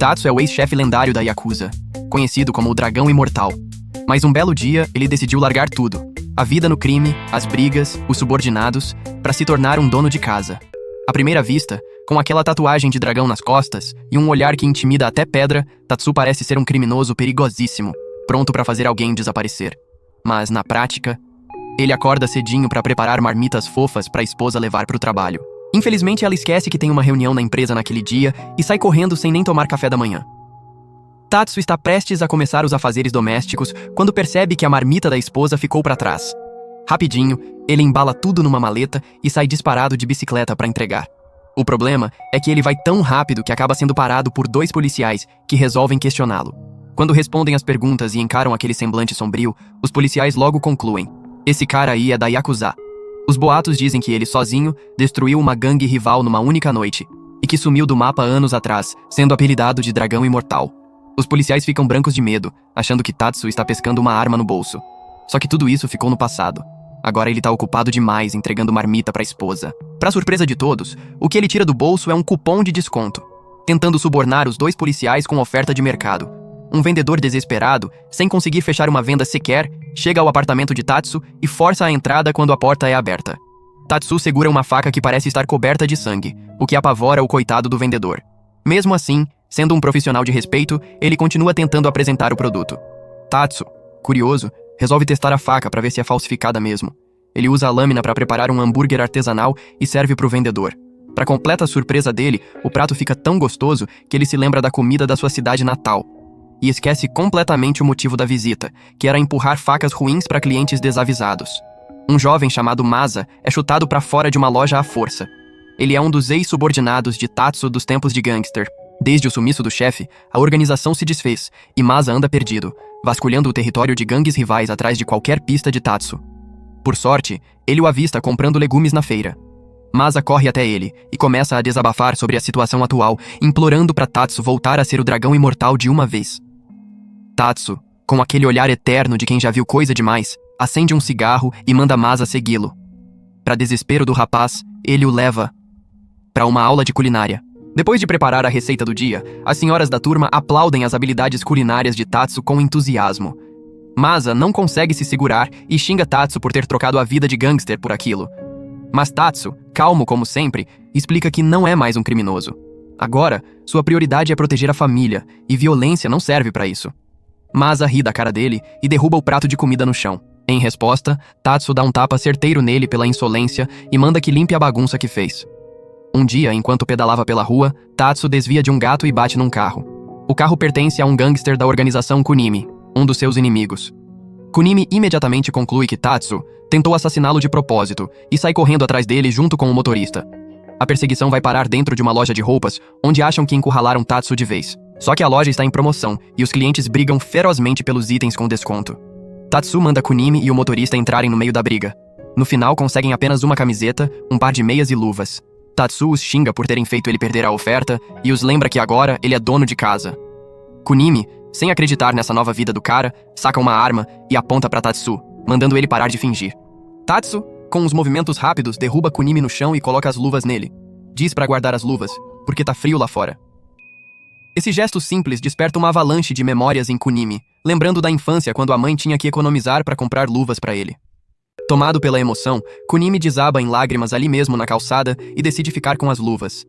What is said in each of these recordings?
Tatsu é o ex-chefe lendário da Yakuza, conhecido como o Dragão Imortal. Mas um belo dia, ele decidiu largar tudo. A vida no crime, as brigas, os subordinados, para se tornar um dono de casa. À primeira vista, com aquela tatuagem de dragão nas costas e um olhar que intimida até pedra, Tatsu parece ser um criminoso perigosíssimo, pronto para fazer alguém desaparecer. Mas, na prática, ele acorda cedinho para preparar marmitas fofas para a esposa levar para o trabalho. Infelizmente, ela esquece que tem uma reunião na empresa naquele dia e sai correndo sem nem tomar café da manhã. Tatsu está prestes a começar os afazeres domésticos quando percebe que a marmita da esposa ficou para trás. Rapidinho, ele embala tudo numa maleta e sai disparado de bicicleta para entregar. O problema é que ele vai tão rápido que acaba sendo parado por 2 policiais que resolvem questioná-lo. Quando respondem as perguntas e encaram aquele semblante sombrio, os policiais logo concluem: esse cara aí é da Yakuza. Os boatos dizem que ele sozinho destruiu uma gangue rival numa única noite e que sumiu do mapa anos atrás, sendo apelidado de Dragão Imortal. Os policiais ficam brancos de medo, achando que Tatsu está pescando uma arma no bolso. Só que tudo isso ficou no passado. Agora ele tá ocupado demais entregando marmita pra esposa. Pra surpresa de todos, o que ele tira do bolso é um cupom de desconto, tentando subornar os 2 policiais com oferta de mercado. Um vendedor desesperado, sem conseguir fechar uma venda sequer, chega ao apartamento de Tatsu e força a entrada quando a porta é aberta. Tatsu segura uma faca que parece estar coberta de sangue, o que apavora o coitado do vendedor. Mesmo assim, sendo um profissional de respeito, ele continua tentando apresentar o produto. Tatsu, curioso, resolve testar a faca para ver se é falsificada mesmo. Ele usa a lâmina para preparar um hambúrguer artesanal e serve para o vendedor. Para completa surpresa dele, o prato fica tão gostoso que ele se lembra da comida da sua cidade natal e esquece completamente o motivo da visita, que era empurrar facas ruins para clientes desavisados. Um jovem chamado Masa é chutado para fora de uma loja à força. Ele é um dos ex-subordinados de Tatsu dos tempos de gangster. Desde o sumiço do chefe, a organização se desfez e Masa anda perdido, vasculhando o território de gangues rivais atrás de qualquer pista de Tatsu. Por sorte, ele o avista comprando legumes na feira. Masa corre até ele e começa a desabafar sobre a situação atual, implorando para Tatsu voltar a ser o dragão imortal de uma vez. Tatsu, com aquele olhar eterno de quem já viu coisa demais, acende um cigarro e manda Masa segui-lo. Para desespero do rapaz, ele o leva para uma aula de culinária. Depois de preparar a receita do dia, as senhoras da turma aplaudem as habilidades culinárias de Tatsu com entusiasmo. Masa não consegue se segurar e xinga Tatsu por ter trocado a vida de gangster por aquilo. Mas Tatsu, calmo como sempre, explica que não é mais um criminoso. Agora, sua prioridade é proteger a família, e violência não serve para isso. Masa ri da cara dele e derruba o prato de comida no chão. Em resposta, Tatsu dá um tapa certeiro nele pela insolência e manda que limpe a bagunça que fez. Um dia, enquanto pedalava pela rua, Tatsu desvia de um gato e bate num carro. O carro pertence a um gangster da organização Kunimi, um dos seus inimigos. Kunimi imediatamente conclui que Tatsu tentou assassiná-lo de propósito e sai correndo atrás dele junto com o motorista. A perseguição vai parar dentro de uma loja de roupas, onde acham que encurralaram Tatsu de vez. Só que a loja está em promoção e os clientes brigam ferozmente pelos itens com desconto. Tatsu manda Kunimi e o motorista entrarem no meio da briga. No final, conseguem apenas uma camiseta, um par de meias e luvas. Tatsu os xinga por terem feito ele perder a oferta e os lembra que agora ele é dono de casa. Kunimi, sem acreditar nessa nova vida do cara, saca uma arma e aponta para Tatsu, mandando ele parar de fingir. Tatsu, com os movimentos rápidos, derruba Kunimi no chão e coloca as luvas nele. Diz para guardar as luvas, porque tá frio lá fora. Esse gesto simples desperta uma avalanche de memórias em Kunimi, lembrando da infância quando a mãe tinha que economizar para comprar luvas para ele. Tomado pela emoção, Kunimi desaba em lágrimas ali mesmo na calçada e decide ficar com as luvas.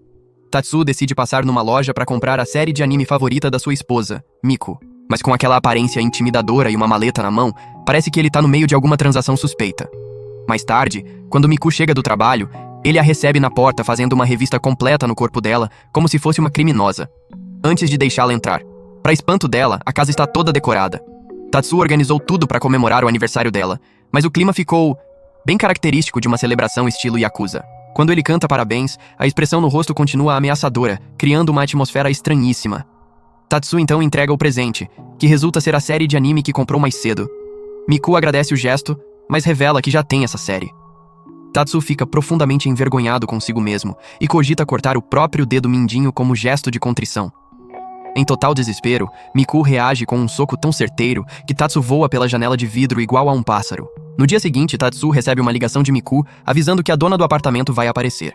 Tatsu decide passar numa loja para comprar a série de anime favorita da sua esposa, Miku. Mas com aquela aparência intimidadora e uma maleta na mão, parece que ele tá no meio de alguma transação suspeita. Mais tarde, quando Miku chega do trabalho, ele a recebe na porta fazendo uma revista completa no corpo dela, como se fosse uma criminosa. Antes de deixá-la entrar. Para espanto dela, a casa está toda decorada. Tatsu organizou tudo para comemorar o aniversário dela, mas o clima ficou bem característico de uma celebração estilo Yakuza. Quando ele canta parabéns, a expressão no rosto continua ameaçadora, criando uma atmosfera estranhíssima. Tatsu então entrega o presente, que resulta ser a série de anime que comprou mais cedo. Miku agradece o gesto, mas revela que já tem essa série. Tatsu fica profundamente envergonhado consigo mesmo e cogita cortar o próprio dedo mindinho como gesto de contrição. Em total desespero, Miku reage com um soco tão certeiro que Tatsu voa pela janela de vidro igual a um pássaro. No dia seguinte, Tatsu recebe uma ligação de Miku avisando que a dona do apartamento vai aparecer.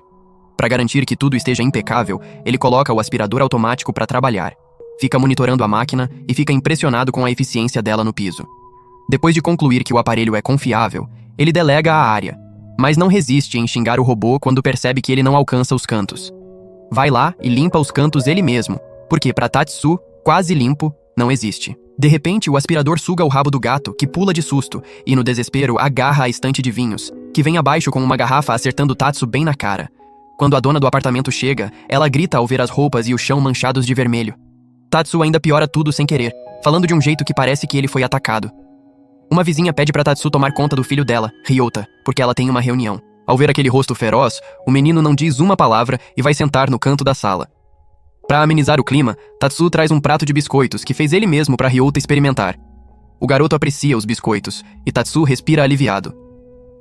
Para garantir que tudo esteja impecável, ele coloca o aspirador automático para trabalhar. fica monitorando a máquina e fica impressionado com a eficiência dela no piso. Depois de concluir que o aparelho é confiável, ele delega a área, mas não resiste em xingar o robô quando percebe que ele não alcança os cantos. Vai lá e limpa os cantos ele mesmo, porque para Tatsu, quase limpo não existe. De repente, o aspirador suga o rabo do gato, que pula de susto, e no desespero agarra a estante de vinhos, que vem abaixo com uma garrafa acertando Tatsu bem na cara. Quando a dona do apartamento chega, ela grita ao ver as roupas e o chão manchados de vermelho. Tatsu ainda piora tudo sem querer, falando de um jeito que parece que ele foi atacado. Uma vizinha pede para Tatsu tomar conta do filho dela, Ryota, porque ela tem uma reunião. Ao ver aquele rosto feroz, o menino não diz uma palavra e vai sentar no canto da sala. Para amenizar o clima, Tatsu traz um prato de biscoitos que fez ele mesmo para Ryota experimentar. O garoto aprecia os biscoitos e Tatsu respira aliviado.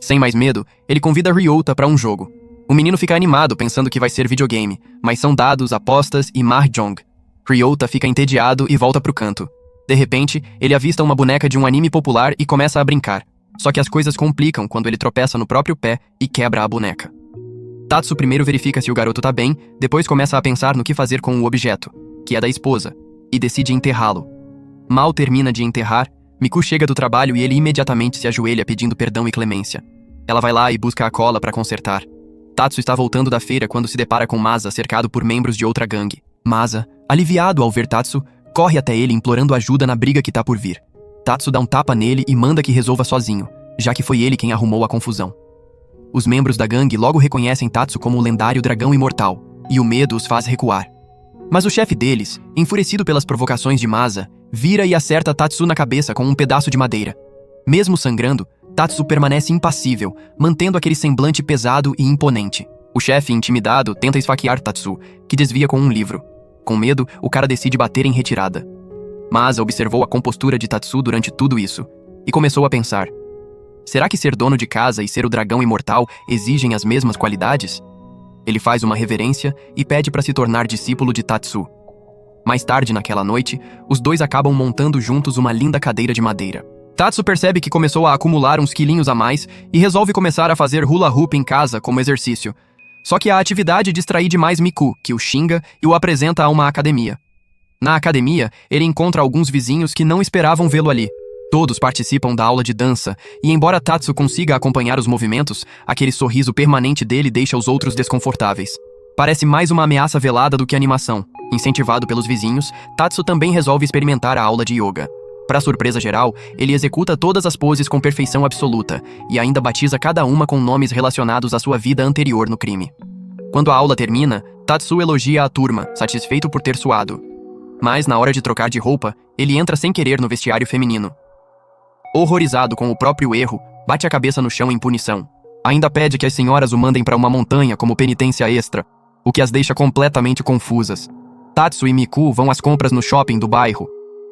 Sem mais medo, ele convida Ryota para um jogo. O menino fica animado pensando que vai ser videogame, mas são dados, apostas e mahjong. Ryota fica entediado e volta pro canto. De repente, ele avista uma boneca de um anime popular e começa a brincar. Só que as coisas complicam quando ele tropeça no próprio pé e quebra a boneca. Tatsu primeiro verifica se o garoto tá bem, depois começa a pensar no que fazer com o objeto, que é da esposa, e decide enterrá-lo. Mal termina de enterrar, Miku chega do trabalho e ele imediatamente se ajoelha pedindo perdão e clemência. Ela vai lá e busca a cola para consertar. Tatsu está voltando da feira quando se depara com Masa cercado por membros de outra gangue. Masa, aliviado ao ver Tatsu, corre até ele implorando ajuda na briga que tá por vir. Tatsu dá um tapa nele e manda que resolva sozinho, já que foi ele quem arrumou a confusão. Os membros da gangue logo reconhecem Tatsu como o lendário dragão imortal, e o medo os faz recuar. Mas o chefe deles, enfurecido pelas provocações de Masa, vira e acerta Tatsu na cabeça com um pedaço de madeira. Mesmo sangrando, Tatsu permanece impassível, mantendo aquele semblante pesado e imponente. O chefe, intimidado, tenta esfaquear Tatsu, que desvia com um livro. Com medo, o cara decide bater em retirada. Masa observou a compostura de Tatsu durante tudo isso, e começou a pensar: será que ser dono de casa e ser o dragão imortal exigem as mesmas qualidades? Ele faz uma reverência e pede para se tornar discípulo de Tatsu. Mais tarde naquela noite, os dois acabam montando juntos uma linda cadeira de madeira. Tatsu percebe que começou a acumular uns quilinhos a mais e resolve começar a fazer hula hoop em casa como exercício. Só que a atividade distrai demais Miku, que o xinga e o apresenta a uma academia. Na academia, ele encontra alguns vizinhos que não esperavam vê-lo ali. Todos participam da aula de dança, e embora Tatsu consiga acompanhar os movimentos, aquele sorriso permanente dele deixa os outros desconfortáveis. Parece mais uma ameaça velada do que animação. Incentivado pelos vizinhos, Tatsu também resolve experimentar a aula de yoga. Para surpresa geral, ele executa todas as poses com perfeição absoluta, e ainda batiza cada uma com nomes relacionados à sua vida anterior no crime. Quando a aula termina, Tatsu elogia a turma, satisfeito por ter suado. Mas, na hora de trocar de roupa, ele entra sem querer no vestiário feminino. Horrorizado com o próprio erro, bate a cabeça no chão em punição. Ainda pede que as senhoras o mandem para uma montanha como penitência extra, o que as deixa completamente confusas. Tatsu e Miku vão às compras no shopping do bairro.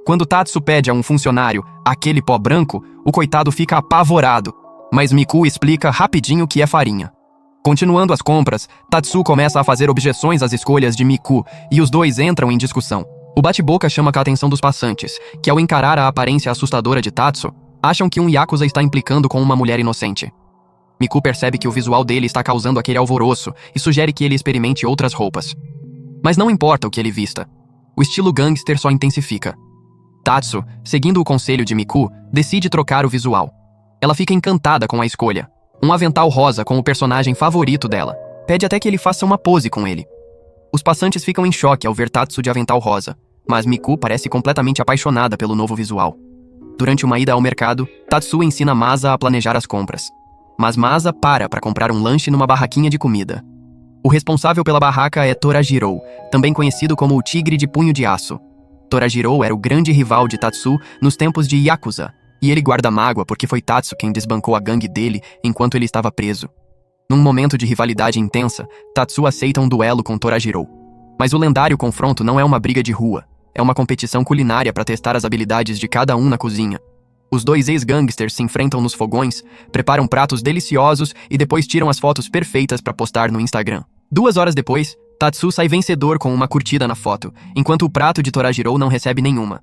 Quando Tatsu pede a um funcionário aquele pó branco, o coitado fica apavorado, mas Miku explica rapidinho que é farinha. Continuando as compras, Tatsu começa a fazer objeções às escolhas de Miku e os dois entram em discussão. O bate-boca chama a atenção dos passantes, que ao encarar a aparência assustadora de Tatsu, acham que um yakuza está implicando com uma mulher inocente. Miku percebe que o visual dele está causando aquele alvoroço e sugere que ele experimente outras roupas. Mas não importa o que ele vista. O estilo gangster só intensifica. Tatsu, seguindo o conselho de Miku, decide trocar o visual. Ela fica encantada com a escolha. Um avental rosa com o personagem favorito dela. Pede até que ele faça uma pose com ele. Os passantes ficam em choque ao ver Tatsu de avental rosa, mas Miku parece completamente apaixonada pelo novo visual. Durante uma ida ao mercado, Tatsu ensina Masa a planejar as compras. Mas Masa para comprar um lanche numa barraquinha de comida. O responsável pela barraca é Torajiro, também conhecido como o Tigre de Punho de Aço. Torajiro era o grande rival de Tatsu nos tempos de Yakuza, e ele guarda mágoa porque foi Tatsu quem desbancou a gangue dele enquanto ele estava preso. Num momento de rivalidade intensa, Tatsu aceita um duelo com Torajiro. Mas o lendário confronto não é uma briga de rua, é uma competição culinária para testar as habilidades de cada um na cozinha. Os dois ex-gangsters se enfrentam nos fogões, preparam pratos deliciosos e depois tiram as fotos perfeitas para postar no Instagram. 2 horas depois, Tatsu sai vencedor com uma curtida na foto, enquanto o prato de Torajiro não recebe nenhuma.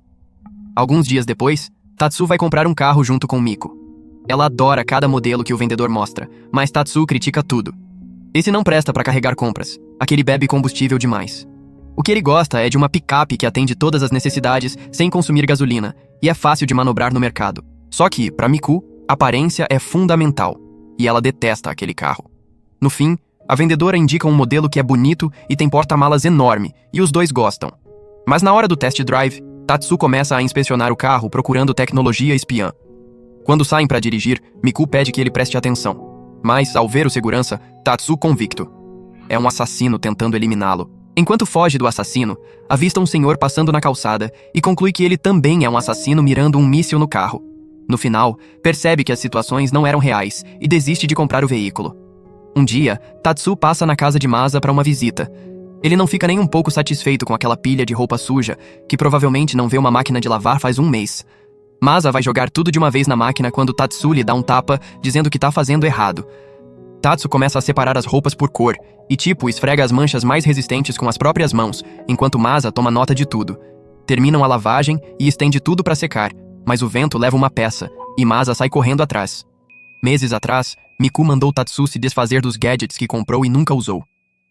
Alguns dias depois, Tatsu vai comprar um carro junto com Miku. Ela adora cada modelo que o vendedor mostra, mas Tatsu critica tudo. Esse não presta para carregar compras, aquele bebe combustível demais. O que ele gosta é de uma picape que atende todas as necessidades sem consumir gasolina e é fácil de manobrar no mercado. Só que, para Miku, aparência é fundamental e ela detesta aquele carro. No fim, a vendedora indica um modelo que é bonito e tem porta-malas enorme e os dois gostam. Mas na hora do test drive, Tatsu começa a inspecionar o carro procurando tecnologia espiã. Quando saem para dirigir, Miku pede que ele preste atenção. Mas, ao ver o segurança, Tatsu convicto. É um assassino tentando eliminá-lo. Enquanto foge do assassino, avista um senhor passando na calçada e conclui que ele também é um assassino mirando um míssil no carro. No final, percebe que as situações não eram reais e desiste de comprar o veículo. Um dia, Tatsu passa na casa de Masa para uma visita. Ele não fica nem um pouco satisfeito com aquela pilha de roupa suja, que provavelmente não vê uma máquina de lavar faz um mês. Masa vai jogar tudo de uma vez na máquina quando Tatsu lhe dá um tapa, dizendo que tá fazendo errado. Tatsu começa a separar as roupas por cor, e esfrega as manchas mais resistentes com as próprias mãos, enquanto Masa toma nota de tudo. Terminam a lavagem e estende tudo para secar, mas o vento leva uma peça, e Masa sai correndo atrás. Meses atrás, Miku mandou Tatsu se desfazer dos gadgets que comprou e nunca usou.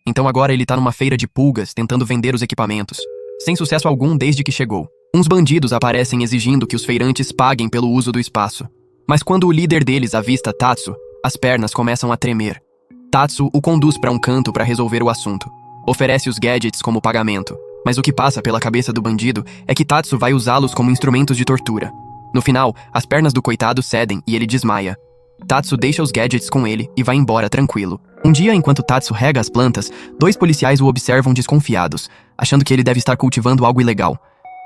Então agora ele tá numa feira de pulgas tentando vender os equipamentos, sem sucesso algum desde que chegou. Uns bandidos aparecem exigindo que os feirantes paguem pelo uso do espaço. Mas quando o líder deles avista Tatsu, as pernas começam a tremer. Tatsu o conduz para um canto para resolver o assunto. Oferece os gadgets como pagamento, mas o que passa pela cabeça do bandido é que Tatsu vai usá-los como instrumentos de tortura. No final, as pernas do coitado cedem e ele desmaia. Tatsu deixa os gadgets com ele e vai embora tranquilo. Um dia, enquanto Tatsu rega as plantas, 2 policiais o observam desconfiados, achando que ele deve estar cultivando algo ilegal.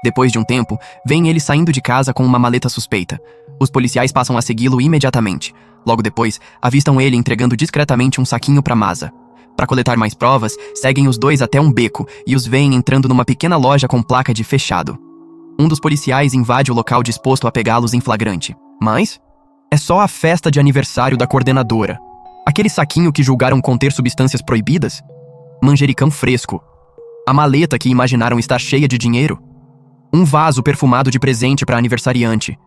Depois de um tempo, veem ele saindo de casa com uma maleta suspeita. Os policiais passam a segui-lo imediatamente. Logo depois, avistam ele entregando discretamente um saquinho para Masa. Para coletar mais provas, seguem os dois até um beco e os veem entrando numa pequena loja com placa de fechado. Um dos policiais invade o local disposto a pegá-los em flagrante. Mas é só a festa de aniversário da coordenadora. Aquele saquinho que julgaram conter substâncias proibidas? Manjericão fresco. A maleta que imaginaram estar cheia de dinheiro? Um vaso perfumado de presente para aniversariante.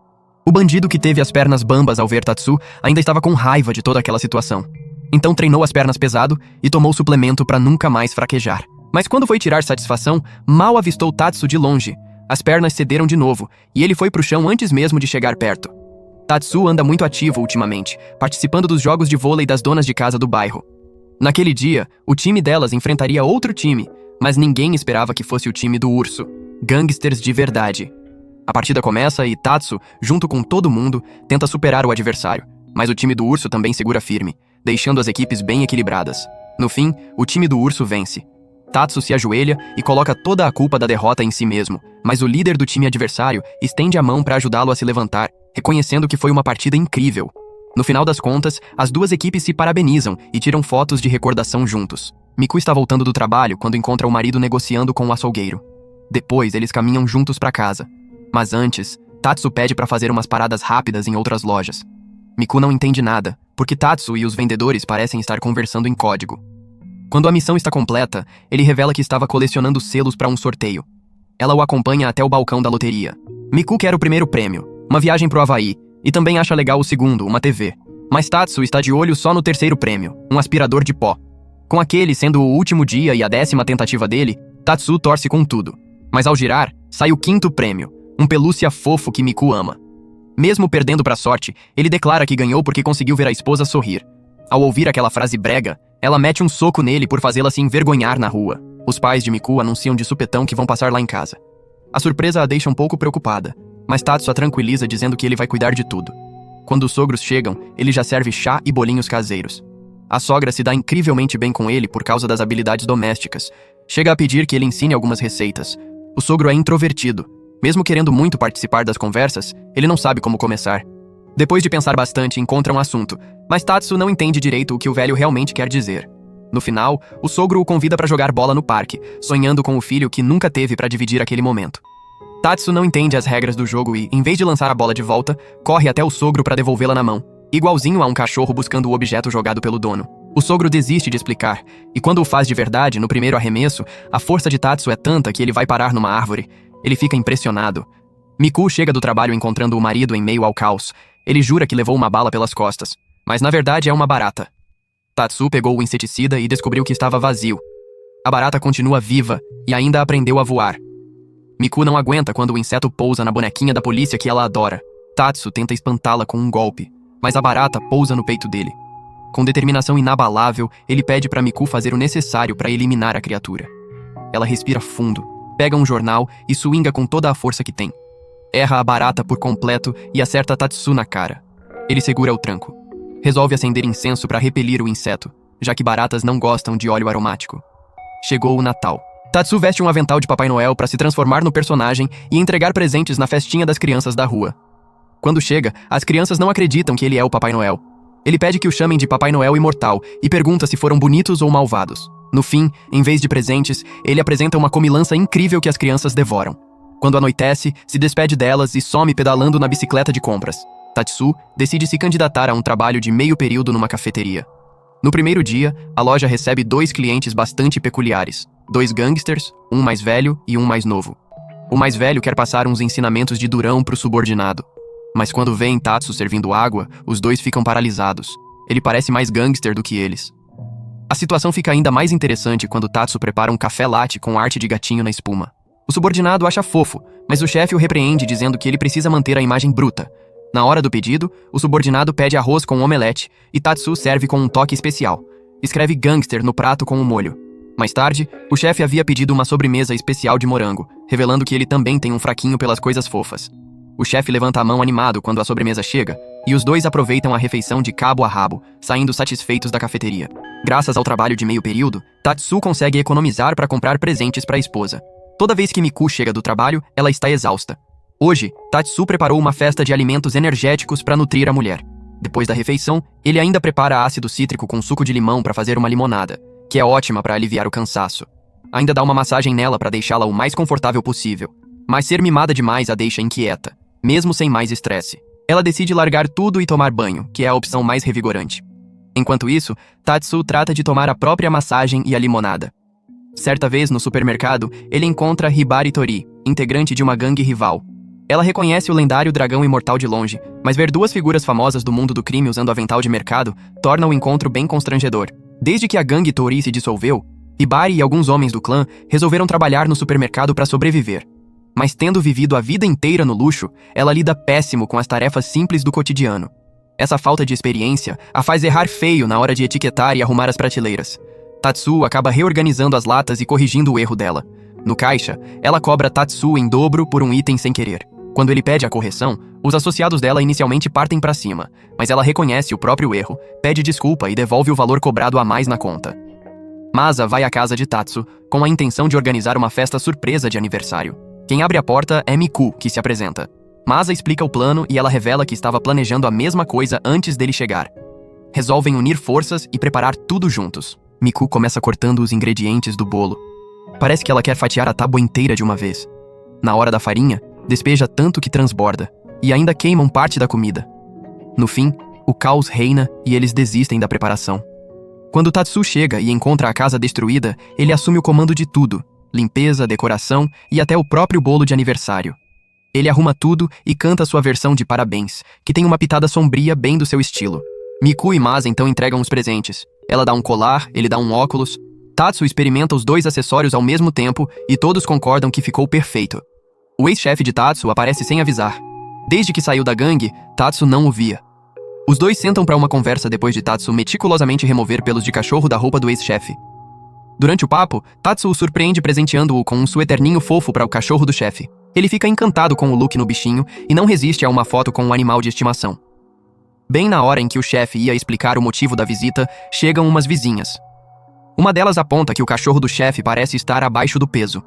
O bandido que teve as pernas bambas ao ver Tatsu ainda estava com raiva de toda aquela situação. Então treinou as pernas pesado e tomou suplemento para nunca mais fraquejar. Mas quando foi tirar satisfação, mal avistou Tatsu de longe. As pernas cederam de novo e ele foi pro chão antes mesmo de chegar perto. Tatsu anda muito ativo ultimamente, participando dos jogos de vôlei das donas de casa do bairro. Naquele dia, o time delas enfrentaria outro time, mas ninguém esperava que fosse o time do urso. Gangsters de verdade. A partida começa e Tatsu, junto com todo mundo, tenta superar o adversário, mas o time do urso também segura firme, deixando as equipes bem equilibradas. No fim, o time do urso vence. Tatsu se ajoelha e coloca toda a culpa da derrota em si mesmo, mas o líder do time adversário estende a mão para ajudá-lo a se levantar, reconhecendo que foi uma partida incrível. No final das contas, as duas equipes se parabenizam e tiram fotos de recordação juntos. Miku está voltando do trabalho quando encontra o marido negociando com o açougueiro. Depois, eles caminham juntos para casa. Mas antes, Tatsu pede para fazer umas paradas rápidas em outras lojas. Miku não entende nada, porque Tatsu e os vendedores parecem estar conversando em código. Quando a missão está completa, ele revela que estava colecionando selos para um sorteio. Ela o acompanha até o balcão da loteria. Miku quer o primeiro prêmio, uma viagem pro Havaí, e também acha legal o segundo, uma TV. Mas Tatsu está de olho só no terceiro prêmio, um aspirador de pó. Com aquele sendo o último dia e a 10ª tentativa dele, Tatsu torce com tudo. Mas ao girar, sai o 5º prêmio, um pelúcia fofo que Miku ama. Mesmo perdendo pra sorte, ele declara que ganhou porque conseguiu ver a esposa sorrir. Ao ouvir aquela frase brega, ela mete um soco nele por fazê-la se envergonhar na rua. Os pais de Miku anunciam de supetão que vão passar lá em casa. A surpresa a deixa um pouco preocupada, mas Tatsu a tranquiliza dizendo que ele vai cuidar de tudo. Quando os sogros chegam, ele já serve chá e bolinhos caseiros. A sogra se dá incrivelmente bem com ele por causa das habilidades domésticas. Chega a pedir que ele ensine algumas receitas. O sogro é introvertido. Mesmo querendo muito participar das conversas, ele não sabe como começar. Depois de pensar bastante, encontra um assunto, mas Tatsu não entende direito o que o velho realmente quer dizer. No final, o sogro o convida para jogar bola no parque, sonhando com o filho que nunca teve para dividir aquele momento. Tatsu não entende as regras do jogo e, em vez de lançar a bola de volta, corre até o sogro para devolvê-la na mão, igualzinho a um cachorro buscando o objeto jogado pelo dono. O sogro desiste de explicar, e quando o faz de verdade, no primeiro arremesso, a força de Tatsu é tanta que ele vai parar numa árvore. Ele fica impressionado. Miku chega do trabalho encontrando o marido em meio ao caos. Ele jura que levou uma bala pelas costas, mas na verdade é uma barata. Tatsu pegou o inseticida e descobriu que estava vazio. A barata continua viva e ainda aprendeu a voar. Miku não aguenta quando o inseto pousa na bonequinha da polícia que ela adora. Tatsu tenta espantá-la com um golpe, mas a barata pousa no peito dele. Com determinação inabalável, ele pede para Miku fazer o necessário para eliminar a criatura. Ela respira fundo, pega um jornal e swinga com toda a força que tem. Erra a barata por completo e acerta Tatsu na cara. Ele segura o tranco. Resolve acender incenso para repelir o inseto, já que baratas não gostam de óleo aromático. Chegou o Natal. Tatsu veste um avental de Papai Noel para se transformar no personagem e entregar presentes na festinha das crianças da rua. Quando chega, as crianças não acreditam que ele é o Papai Noel. Ele pede que o chamem de Papai Noel imortal e pergunta se foram bonitos ou malvados. No fim, em vez de presentes, ele apresenta uma comilança incrível que as crianças devoram. Quando anoitece, se despede delas e some pedalando na bicicleta de compras. Tatsu decide se candidatar a um trabalho de meio período numa cafeteria. No primeiro dia, a loja recebe 2 clientes bastante peculiares. 2 gangsters, um mais velho e um mais novo. O mais velho quer passar uns ensinamentos de durão pro subordinado. Mas quando vêem Tatsu servindo água, os 2 ficam paralisados. Ele parece mais gangster do que eles. A situação fica ainda mais interessante quando Tatsu prepara um café latte com arte de gatinho na espuma. O subordinado acha fofo, mas o chefe o repreende dizendo que ele precisa manter a imagem bruta. Na hora do pedido, o subordinado pede arroz com omelete e Tatsu serve com um toque especial. Escreve gangster no prato com o molho. Mais tarde, o chefe havia pedido uma sobremesa especial de morango, revelando que ele também tem um fraquinho pelas coisas fofas. O chefe levanta a mão animado quando a sobremesa chega, e os 2 aproveitam a refeição de cabo a rabo, saindo satisfeitos da cafeteria. Graças ao trabalho de meio período, Tatsu consegue economizar para comprar presentes para a esposa. Toda vez que Miku chega do trabalho, ela está exausta. Hoje, Tatsu preparou uma festa de alimentos energéticos para nutrir a mulher. Depois da refeição, ele ainda prepara ácido cítrico com suco de limão para fazer uma limonada, que é ótima para aliviar o cansaço. Ainda dá uma massagem nela para deixá-la o mais confortável possível. Mas ser mimada demais a deixa inquieta, mesmo sem mais estresse. Ela decide largar tudo e tomar banho, que é a opção mais revigorante. Enquanto isso, Tatsu trata de tomar a própria massagem e a limonada. Certa vez, no supermercado, ele encontra Hibari Tori, integrante de uma gangue rival. Ela reconhece o lendário dragão imortal de longe, mas ver 2 figuras famosas do mundo do crime usando avental de mercado torna o encontro bem constrangedor. Desde que a gangue Tori se dissolveu, Hibari e alguns homens do clã resolveram trabalhar no supermercado para sobreviver. Mas tendo vivido a vida inteira no luxo, ela lida péssimo com as tarefas simples do cotidiano. Essa falta de experiência a faz errar feio na hora de etiquetar e arrumar as prateleiras. Tatsu acaba reorganizando as latas e corrigindo o erro dela. No caixa, ela cobra Tatsu em dobro por um item sem querer. Quando ele pede a correção, os associados dela inicialmente partem para cima, mas ela reconhece o próprio erro, pede desculpa e devolve o valor cobrado a mais na conta. Masa vai à casa de Tatsu com a intenção de organizar uma festa surpresa de aniversário. Quem abre a porta é Miku, que se apresenta. Masa explica o plano e ela revela que estava planejando a mesma coisa antes dele chegar. Resolvem unir forças e preparar tudo juntos. Miku começa cortando os ingredientes do bolo. Parece que ela quer fatiar a tábua inteira de uma vez. Na hora da farinha, despeja tanto que transborda, e ainda queimam parte da comida. No fim, o caos reina e eles desistem da preparação. Quando Tatsu chega e encontra a casa destruída, ele assume o comando de tudo: limpeza, decoração e até o próprio bolo de aniversário. Ele arruma tudo e canta sua versão de parabéns, que tem uma pitada sombria bem do seu estilo. Miku e Masa então entregam os presentes. Ela dá um colar, ele dá um óculos. Tatsu experimenta os 2 acessórios ao mesmo tempo e todos concordam que ficou perfeito. O ex-chefe de Tatsu aparece sem avisar. Desde que saiu da gangue, Tatsu não o via. Os 2 sentam para uma conversa depois de Tatsu meticulosamente remover pelos de cachorro da roupa do ex-chefe. Durante o papo, Tatsu o surpreende presenteando-o com um sueterninho fofo para o cachorro do chefe. Ele fica encantado com o look no bichinho e não resiste a uma foto com um animal de estimação. Bem na hora em que o chefe ia explicar o motivo da visita, chegam umas vizinhas. Uma delas aponta que o cachorro do chefe parece estar abaixo do peso.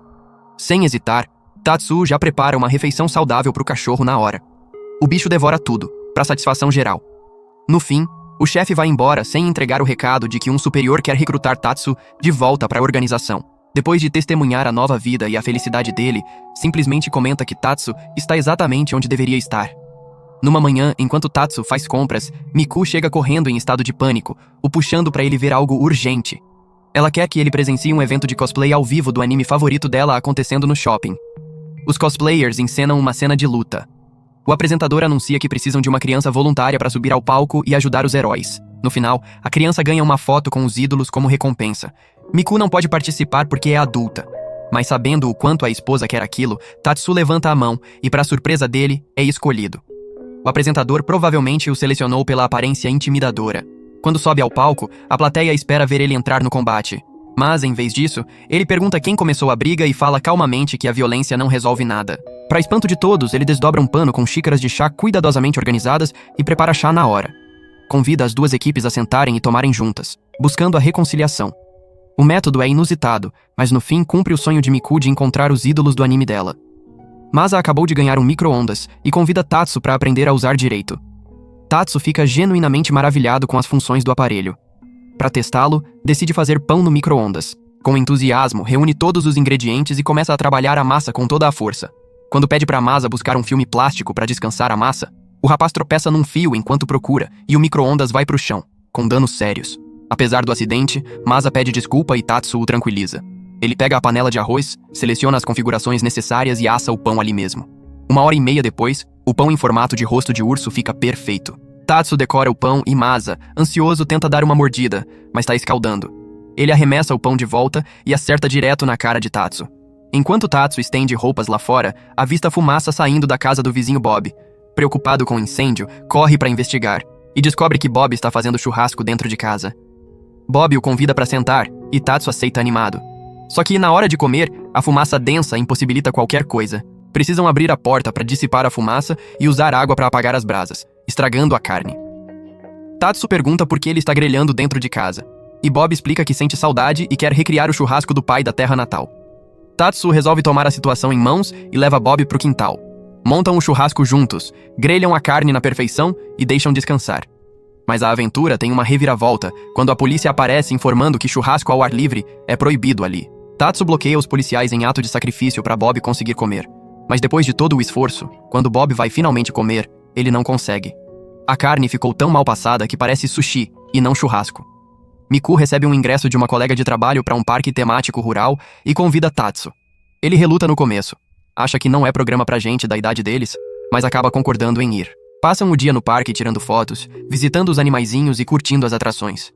Sem hesitar, Tatsu já prepara uma refeição saudável para o cachorro na hora. O bicho devora tudo, para satisfação geral. No fim, o chefe vai embora sem entregar o recado de que um superior quer recrutar Tatsu de volta para a organização. Depois de testemunhar a nova vida e a felicidade dele, simplesmente comenta que Tatsu está exatamente onde deveria estar. Numa manhã, enquanto Tatsu faz compras, Miku chega correndo em estado de pânico, o puxando para ele ver algo urgente. Ela quer que ele presencie um evento de cosplay ao vivo do anime favorito dela acontecendo no shopping. Os cosplayers encenam uma cena de luta. O apresentador anuncia que precisam de uma criança voluntária para subir ao palco e ajudar os heróis. No final, a criança ganha uma foto com os ídolos como recompensa. Miku não pode participar porque é adulta. Mas sabendo o quanto a esposa quer aquilo, Tatsu levanta a mão e, para surpresa dele, é escolhido. O apresentador provavelmente o selecionou pela aparência intimidadora. Quando sobe ao palco, a plateia espera ver ele entrar no combate. Mas, em vez disso, ele pergunta quem começou a briga e fala calmamente que a violência não resolve nada. Para espanto de todos, ele desdobra um pano com xícaras de chá cuidadosamente organizadas e prepara chá na hora. Convida as duas equipes a sentarem e tomarem juntas, buscando a reconciliação. O método é inusitado, mas no fim cumpre o sonho de Miku de encontrar os ídolos do anime dela. Masa acabou de ganhar um micro-ondas e convida Tatsu para aprender a usar direito. Tatsu fica genuinamente maravilhado com as funções do aparelho. Para testá-lo, decide fazer pão no micro-ondas. Com entusiasmo, reúne todos os ingredientes e começa a trabalhar a massa com toda a força. Quando pede para Masa buscar um filme plástico para descansar a massa, o rapaz tropeça num fio enquanto procura e o micro-ondas vai para o chão, com danos sérios. Apesar do acidente, Masa pede desculpa e Tatsu o tranquiliza. Ele pega a panela de arroz, seleciona as configurações necessárias e assa o pão ali mesmo. 1h30 depois, o pão em formato de rosto de urso fica perfeito. Tatsu decora o pão e Masa, ansioso, tenta dar uma mordida, mas está escaldando. Ele arremessa o pão de volta e acerta direto na cara de Tatsu. Enquanto Tatsu estende roupas lá fora, avista fumaça saindo da casa do vizinho Bob. Preocupado com o incêndio, corre para investigar e descobre que Bob está fazendo churrasco dentro de casa. Bob o convida para sentar e Tatsu aceita animado. Só que na hora de comer, a fumaça densa impossibilita qualquer coisa. Precisam abrir a porta para dissipar a fumaça e usar água para apagar as brasas, estragando a carne. Tatsu pergunta por que ele está grelhando dentro de casa, e Bob explica que sente saudade e quer recriar o churrasco do pai da terra natal. Tatsu resolve tomar a situação em mãos e leva Bob pro quintal. Montam o churrasco juntos, grelham a carne na perfeição e deixam descansar. Mas a aventura tem uma reviravolta quando a polícia aparece informando que churrasco ao ar livre é proibido ali. Tatsu bloqueia os policiais em ato de sacrifício para Bob conseguir comer. Mas depois de todo o esforço, quando Bob vai finalmente comer, ele não consegue. A carne ficou tão mal passada que parece sushi e não churrasco. Miku recebe um ingresso de uma colega de trabalho para um parque temático rural e convida Tatsu. Ele reluta no começo. Acha que não é programa pra gente da idade deles, mas acaba concordando em ir. Passam o dia no parque tirando fotos, visitando os animaizinhos e curtindo as atrações.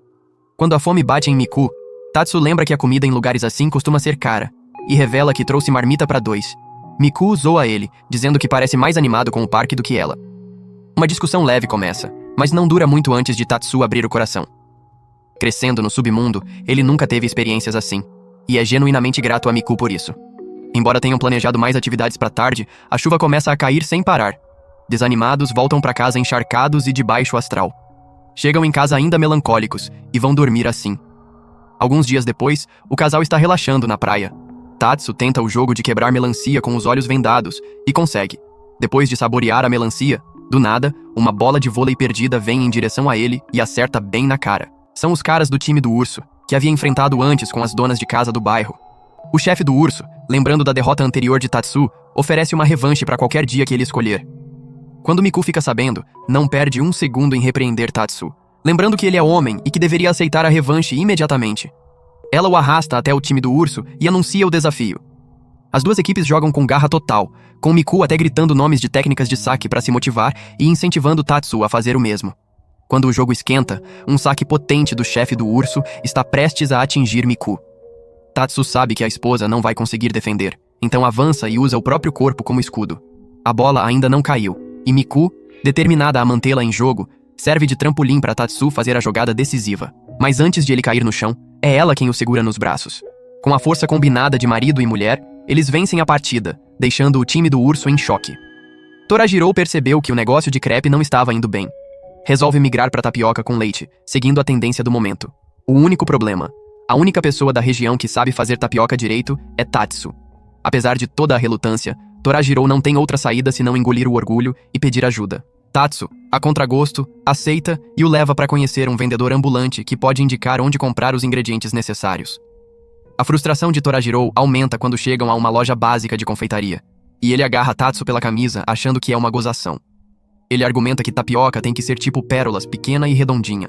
Quando a fome bate em Miku, Tatsu lembra que a comida em lugares assim costuma ser cara, e revela que trouxe marmita para 2. Miku zoa ele, dizendo que parece mais animado com o parque do que ela. Uma discussão leve começa, mas não dura muito antes de Tatsu abrir o coração. Crescendo no submundo, ele nunca teve experiências assim, e é genuinamente grato a Miku por isso. Embora tenham planejado mais atividades para tarde, a chuva começa a cair sem parar. Desanimados, voltam para casa encharcados e de baixo astral. Chegam em casa ainda melancólicos e vão dormir assim. Alguns dias depois, o casal está relaxando na praia. Tatsu tenta o jogo de quebrar melancia com os olhos vendados e consegue. Depois de saborear a melancia, do nada, uma bola de vôlei perdida vem em direção a ele e acerta bem na cara. São os caras do time do urso, que havia enfrentado antes com as donas de casa do bairro. O chefe do urso, lembrando da derrota anterior de Tatsu, oferece uma revanche para qualquer dia que ele escolher. Quando Miku fica sabendo, não perde um segundo em repreender Tatsu, lembrando que ele é homem e que deveria aceitar a revanche imediatamente. Ela o arrasta até o time do urso e anuncia o desafio. As duas equipes jogam com garra total, com Miku até gritando nomes de técnicas de saque para se motivar e incentivando Tatsu a fazer o mesmo. Quando o jogo esquenta, um saque potente do chefe do urso está prestes a atingir Miku. Tatsu sabe que a esposa não vai conseguir defender, então avança e usa o próprio corpo como escudo. A bola ainda não caiu, e Miku, determinada a mantê-la em jogo, serve de trampolim para Tatsu fazer a jogada decisiva. Mas antes de ele cair no chão, é ela quem o segura nos braços. Com a força combinada de marido e mulher, eles vencem a partida, deixando o time do urso em choque. Torajiro percebeu que o negócio de crepe não estava indo bem. Resolve migrar para tapioca com leite, seguindo a tendência do momento. O único problema: a única pessoa da região que sabe fazer tapioca direito é Tatsu. Apesar de toda a relutância, Torajiro não tem outra saída senão engolir o orgulho e pedir ajuda. Tatsu, a contragosto, aceita e o leva para conhecer um vendedor ambulante que pode indicar onde comprar os ingredientes necessários. A frustração de Torajiro aumenta quando chegam a uma loja básica de confeitaria, e ele agarra Tatsu pela camisa achando que é uma gozação. Ele argumenta que tapioca tem que ser tipo pérolas, pequena e redondinha.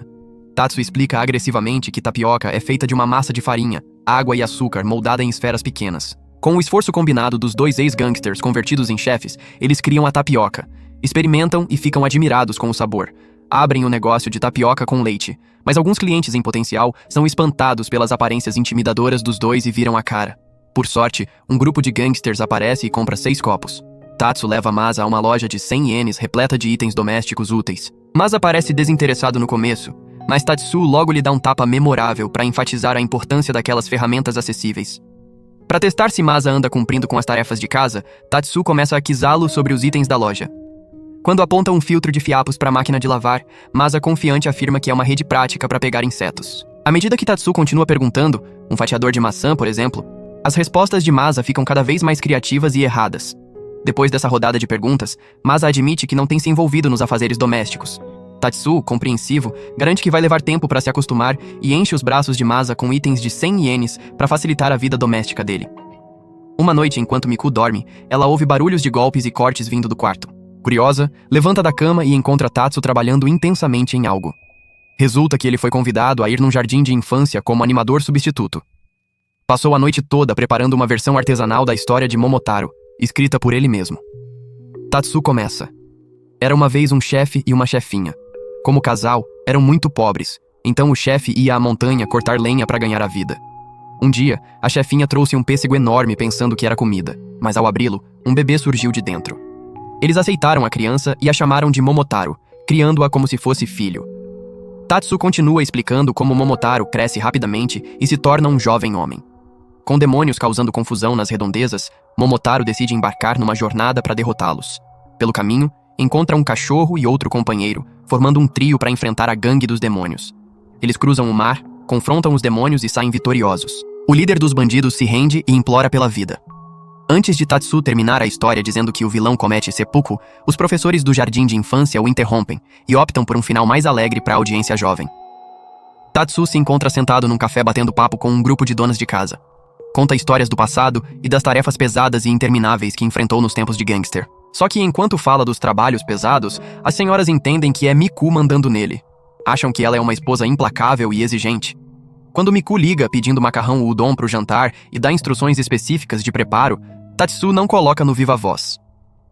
Tatsu explica agressivamente que tapioca é feita de uma massa de farinha, água e açúcar moldada em esferas pequenas. Com o esforço combinado dos dois ex-gangsters convertidos em chefes, eles criam a tapioca. Experimentam e ficam admirados com o sabor. abrem o negócio de tapioca com leite, mas alguns clientes em potencial são espantados pelas aparências intimidadoras dos dois e viram a cara. Por sorte, um grupo de gangsters aparece e compra 6 copos. Tatsu leva Masa a uma loja de 100 ienes repleta de itens domésticos úteis. Masa parece desinteressado no começo, mas Tatsu logo lhe dá um tapa memorável para enfatizar a importância daquelas ferramentas acessíveis. Para testar se Masa anda cumprindo com as tarefas de casa, Tatsu começa a aquisá-lo sobre os itens da loja. Quando aponta um filtro de fiapos para a máquina de lavar, Masa confiante afirma que é uma rede prática para pegar insetos. À medida que Tatsu continua perguntando, um fatiador de maçã, por exemplo, as respostas de Masa ficam cada vez mais criativas e erradas. Depois dessa rodada de perguntas, Masa admite que não tem se envolvido nos afazeres domésticos. Tatsu, compreensivo, garante que vai levar tempo para se acostumar e enche os braços de Masa com itens de 100 ienes para facilitar a vida doméstica dele. Uma noite, enquanto Miku dorme, ela ouve barulhos de golpes e cortes vindo do quarto. Curiosa, levanta da cama e encontra Tatsu trabalhando intensamente em algo. Resulta que ele foi convidado a ir num jardim de infância como animador substituto. Passou a noite toda preparando uma versão artesanal da história de Momotaro, escrita por ele mesmo. Tatsu começa. Era uma vez um chefe e uma chefinha. Como casal, eram muito pobres, então o chefe ia à montanha cortar lenha para ganhar a vida. Um dia, a chefinha trouxe um pêssego enorme pensando que era comida, mas ao abri-lo, um bebê surgiu de dentro. Eles aceitaram a criança e a chamaram de Momotaro, criando-a como se fosse filho. Tatsu continua explicando como Momotaro cresce rapidamente e se torna um jovem homem. Com demônios causando confusão nas redondezas, Momotaro decide embarcar numa jornada para derrotá-los. Pelo caminho, encontra um cachorro e outro companheiro, formando um trio para enfrentar a gangue dos demônios. Eles cruzam o mar, confrontam os demônios e saem vitoriosos. O líder dos bandidos se rende e implora pela vida. Antes de Tatsu terminar a história dizendo que o vilão comete seppuku, os professores do jardim de infância o interrompem e optam por um final mais alegre para a audiência jovem. Tatsu se encontra sentado num café batendo papo com um grupo de donas de casa. Conta histórias do passado e das tarefas pesadas e intermináveis que enfrentou nos tempos de gangster. Só que enquanto fala dos trabalhos pesados, as senhoras entendem que é Miku mandando nele. Acham que ela é uma esposa implacável e exigente. Quando Miku liga pedindo macarrão udon pro jantar e dá instruções específicas de preparo, Tatsu não coloca no viva voz.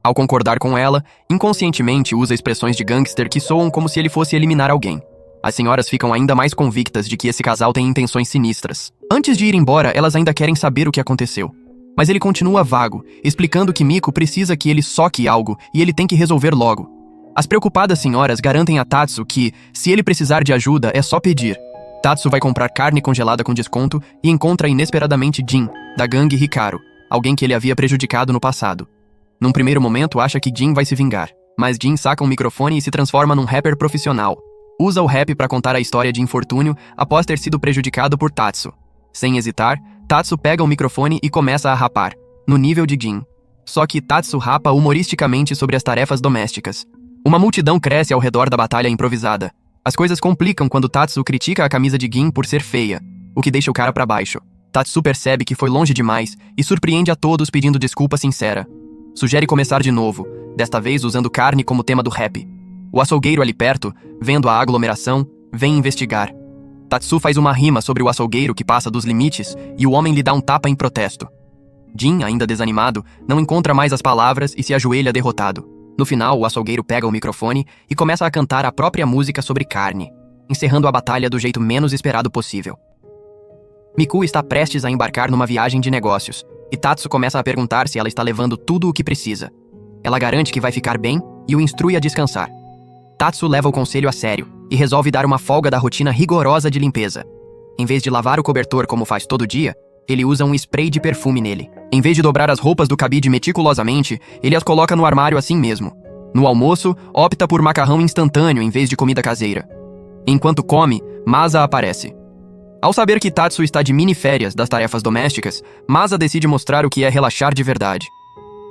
Ao concordar com ela, inconscientemente usa expressões de gangster que soam como se ele fosse eliminar alguém. As senhoras ficam ainda mais convictas de que esse casal tem intenções sinistras. Antes de ir embora, elas ainda querem saber o que aconteceu. Mas ele continua vago, explicando que Miku precisa que ele soque algo e ele tem que resolver logo. As preocupadas senhoras garantem a Tatsu que, se ele precisar de ajuda, é só pedir. Tatsu vai comprar carne congelada com desconto e encontra inesperadamente Jin, da gangue Hikaru, alguém que ele havia prejudicado no passado. Num primeiro momento, acha que Jin vai se vingar, mas Jin saca um microfone e se transforma num rapper profissional. Usa o rap para contar a história de infortúnio após ter sido prejudicado por Tatsu. Sem hesitar, Tatsu pega o microfone e começa a rapar, no nível de Jin. Só que Tatsu rapa humoristicamente sobre as tarefas domésticas. Uma multidão cresce ao redor da batalha improvisada. As coisas complicam quando Tatsu critica a camisa de Jin por ser feia, o que deixa o cara pra baixo. Tatsu percebe que foi longe demais e surpreende a todos pedindo desculpa sincera. Sugere começar de novo, desta vez usando carne como tema do rap. O açougueiro ali perto, vendo a aglomeração, vem investigar. Tatsu faz uma rima sobre o açougueiro que passa dos limites e o homem lhe dá um tapa em protesto. Jin, ainda desanimado, não encontra mais as palavras e se ajoelha derrotado. No final, o açougueiro pega o microfone e começa a cantar a própria música sobre carne, encerrando a batalha do jeito menos esperado possível. Miku está prestes a embarcar numa viagem de negócios, e Tatsu começa a perguntar se ela está levando tudo o que precisa. Ela garante que vai ficar bem e o instrui a descansar. Tatsu leva o conselho a sério e resolve dar uma folga da rotina rigorosa de limpeza. Em vez de lavar o cobertor como faz todo dia, ele usa um spray de perfume nele. Em vez de dobrar as roupas do cabide meticulosamente, ele as coloca no armário assim mesmo. No almoço, opta por macarrão instantâneo em vez de comida caseira. Enquanto come, Masa aparece. Ao saber que Tatsu está de mini-férias das tarefas domésticas, Masa decide mostrar o que é relaxar de verdade.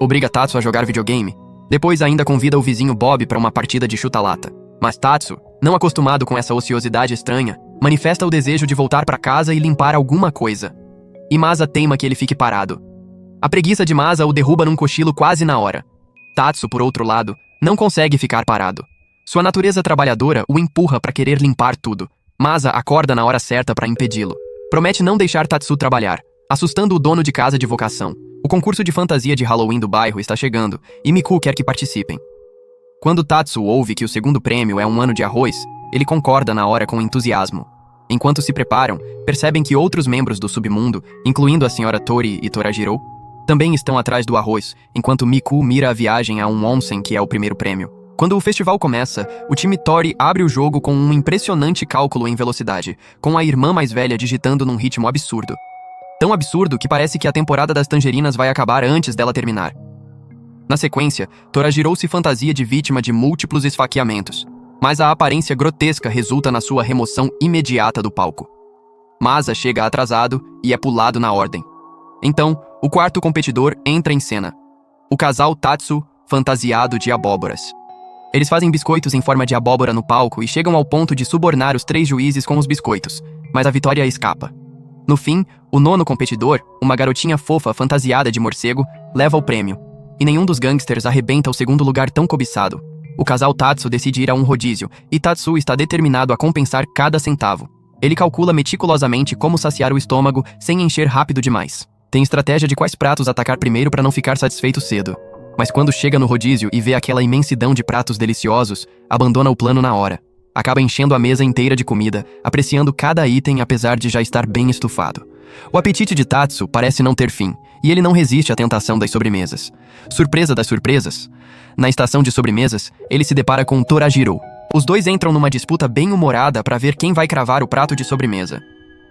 Obriga Tatsu a jogar videogame. Depois ainda convida o vizinho Bob para uma partida de chuta-lata. Mas Tatsu, não acostumado com essa ociosidade estranha, manifesta o desejo de voltar para casa e limpar alguma coisa. E Masa teima que ele fique parado. A preguiça de Masa o derruba num cochilo quase na hora. Tatsu, por outro lado, não consegue ficar parado. Sua natureza trabalhadora o empurra para querer limpar tudo. Masa acorda na hora certa para impedi-lo. Promete não deixar Tatsu trabalhar, assustando o dono de casa de vocação. O concurso de fantasia de Halloween do bairro está chegando e Miku quer que participem. Quando Tatsu ouve que o segundo prêmio é um ano de arroz, ele concorda na hora com entusiasmo. Enquanto se preparam, percebem que outros membros do submundo, incluindo a Sra. Tori e Torajiro, também estão atrás do arroz, enquanto Miku mira a viagem a um onsen que é o primeiro prêmio. Quando o festival começa, o time Tori abre o jogo com um impressionante cálculo em velocidade, com a irmã mais velha digitando num ritmo absurdo. Tão absurdo que parece que a temporada das tangerinas vai acabar antes dela terminar. Na sequência, Torajiro se fantasia de vítima de múltiplos esfaqueamentos, mas a aparência grotesca resulta na sua remoção imediata do palco. Masa chega atrasado e é pulado na ordem. Então, o quarto competidor entra em cena. O casal Tatsu, fantasiado de abóboras. Eles fazem biscoitos em forma de abóbora no palco e chegam ao ponto de subornar os 3 juízes com os biscoitos, mas a vitória escapa. No fim, o nono competidor, uma garotinha fofa fantasiada de morcego, leva o prêmio, e nenhum dos gangsters arrebenta o segundo lugar tão cobiçado. O casal Tatsu decide ir a um rodízio, e Tatsu está determinado a compensar cada centavo. Ele calcula meticulosamente como saciar o estômago sem encher rápido demais. Tem estratégia de quais pratos atacar primeiro para não ficar satisfeito cedo. Mas quando chega no rodízio e vê aquela imensidão de pratos deliciosos, abandona o plano na hora. Acaba enchendo a mesa inteira de comida, apreciando cada item apesar de já estar bem estufado. O apetite de Tatsu parece não ter fim, e ele não resiste à tentação das sobremesas. Surpresa das surpresas! Na estação de sobremesas, ele se depara com Torajiro. Os dois entram numa disputa bem-humorada para ver quem vai cravar o prato de sobremesa.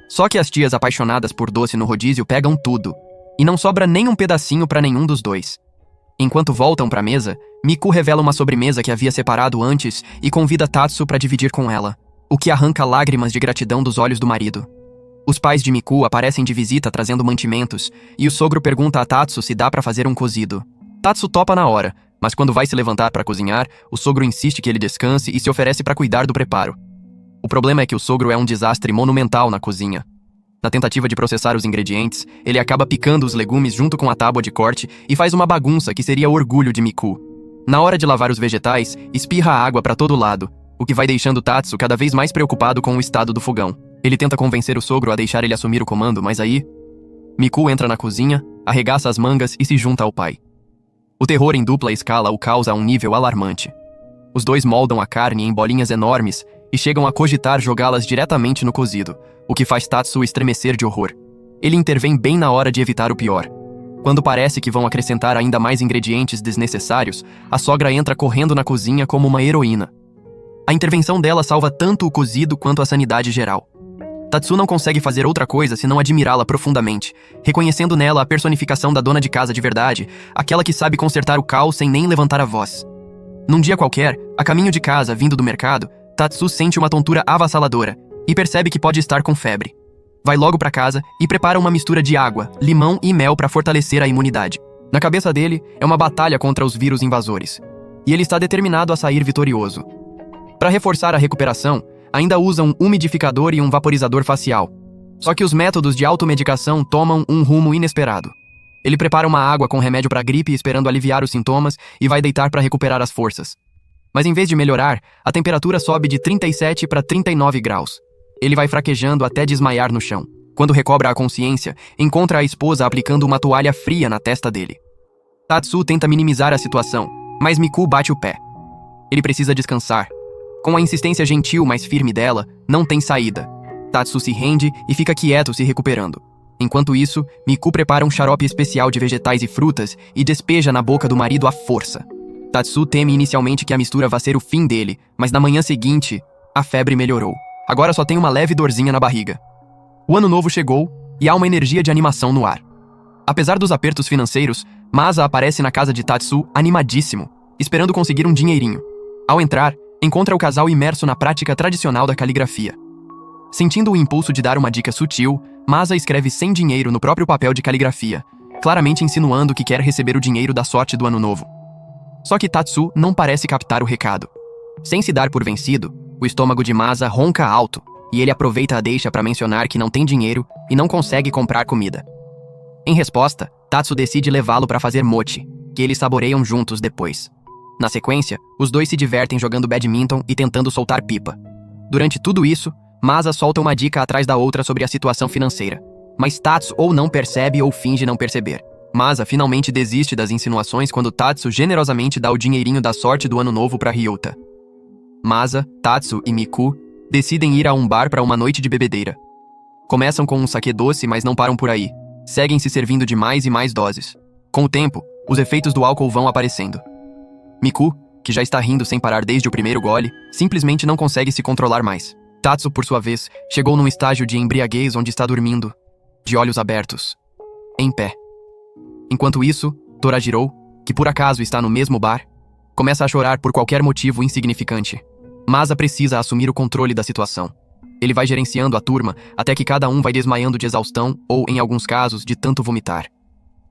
Só que as tias apaixonadas por doce no rodízio pegam tudo, e não sobra nem um pedacinho para nenhum dos dois. Enquanto voltam para a mesa, Miku revela uma sobremesa que havia separado antes e convida Tatsu para dividir com ela, o que arranca lágrimas de gratidão dos olhos do marido. Os pais de Miku aparecem de visita trazendo mantimentos, e o sogro pergunta a Tatsu se dá para fazer um cozido. Tatsu topa na hora, mas quando vai se levantar para cozinhar, o sogro insiste que ele descanse e se oferece para cuidar do preparo. O problema é que o sogro é um desastre monumental na cozinha. Na tentativa de processar os ingredientes, ele acaba picando os legumes junto com a tábua de corte e faz uma bagunça que seria orgulho de Miku. Na hora de lavar os vegetais, espirra água para todo lado, o que vai deixando Tatsu cada vez mais preocupado com o estado do fogão. Ele tenta convencer o sogro a deixar ele assumir o comando, mas aí... Miku entra na cozinha, arregaça as mangas e se junta ao pai. O terror em dupla escala o causa a um nível alarmante. Os dois moldam a carne em bolinhas enormes e chegam a cogitar jogá-las diretamente no cozido, o que faz Tatsu estremecer de horror. Ele intervém bem na hora de evitar o pior. Quando parece que vão acrescentar ainda mais ingredientes desnecessários, a sogra entra correndo na cozinha como uma heroína. A intervenção dela salva tanto o cozido quanto a sanidade geral. Tatsu não consegue fazer outra coisa senão admirá-la profundamente, reconhecendo nela a personificação da dona de casa de verdade, aquela que sabe consertar o caos sem nem levantar a voz. Num dia qualquer, a caminho de casa, vindo do mercado, Tatsu sente uma tontura avassaladora e percebe que pode estar com febre. Vai logo para casa e prepara uma mistura de água, limão e mel para fortalecer a imunidade. Na cabeça dele, é uma batalha contra os vírus invasores. E ele está determinado a sair vitorioso. Para reforçar a recuperação, ainda usa um umidificador e um vaporizador facial. Só que os métodos de automedicação tomam um rumo inesperado. Ele prepara uma água com remédio para gripe esperando aliviar os sintomas e vai deitar para recuperar as forças. Mas em vez de melhorar, a temperatura sobe de 37 para 39 graus. Ele vai fraquejando até desmaiar no chão. Quando recobra a consciência, encontra a esposa aplicando uma toalha fria na testa dele. Tatsu tenta minimizar a situação, mas Miku bate o pé. Ele precisa descansar. Com a insistência gentil mas firme dela, não tem saída. Tatsu se rende e fica quieto se recuperando. Enquanto isso, Miku prepara um xarope especial de vegetais e frutas e despeja na boca do marido à força. Tatsu teme inicialmente que a mistura vá ser o fim dele, mas na manhã seguinte, a febre melhorou. Agora só tem uma leve dorzinha na barriga. O ano novo chegou e há uma energia de animação no ar. Apesar dos apertos financeiros, Masa aparece na casa de Tatsu animadíssimo, esperando conseguir um dinheirinho. Ao entrar, encontra o casal imerso na prática tradicional da caligrafia. Sentindo o impulso de dar uma dica sutil, Masa escreve sem dinheiro no próprio papel de caligrafia, claramente insinuando que quer receber o dinheiro da sorte do ano novo. Só que Tatsu não parece captar o recado. Sem se dar por vencido, o estômago de Masa ronca alto, e ele aproveita a deixa para mencionar que não tem dinheiro e não consegue comprar comida. Em resposta, Tatsu decide levá-lo para fazer mochi, que eles saboreiam juntos depois. Na sequência, os dois se divertem jogando badminton e tentando soltar pipa. Durante tudo isso, Masa solta uma dica atrás da outra sobre a situação financeira, mas Tatsu ou não percebe ou finge não perceber. Masa finalmente desiste das insinuações quando Tatsu generosamente dá o dinheirinho da sorte do ano novo para Ryota. Masa, Tatsu e Miku decidem ir a um bar para uma noite de bebedeira. Começam com um saquê doce, mas não param por aí. Seguem se servindo de mais e mais doses. Com o tempo, os efeitos do álcool vão aparecendo. Miku, que já está rindo sem parar desde o primeiro gole, simplesmente não consegue se controlar mais. Tatsu, por sua vez, chegou num estágio de embriaguez onde está dormindo, de olhos abertos, em pé. Enquanto isso, Torajiro, que por acaso está no mesmo bar, começa a chorar por qualquer motivo insignificante. Masa precisa assumir o controle da situação. Ele vai gerenciando a turma até que cada um vai desmaiando de exaustão ou, em alguns casos, de tanto vomitar.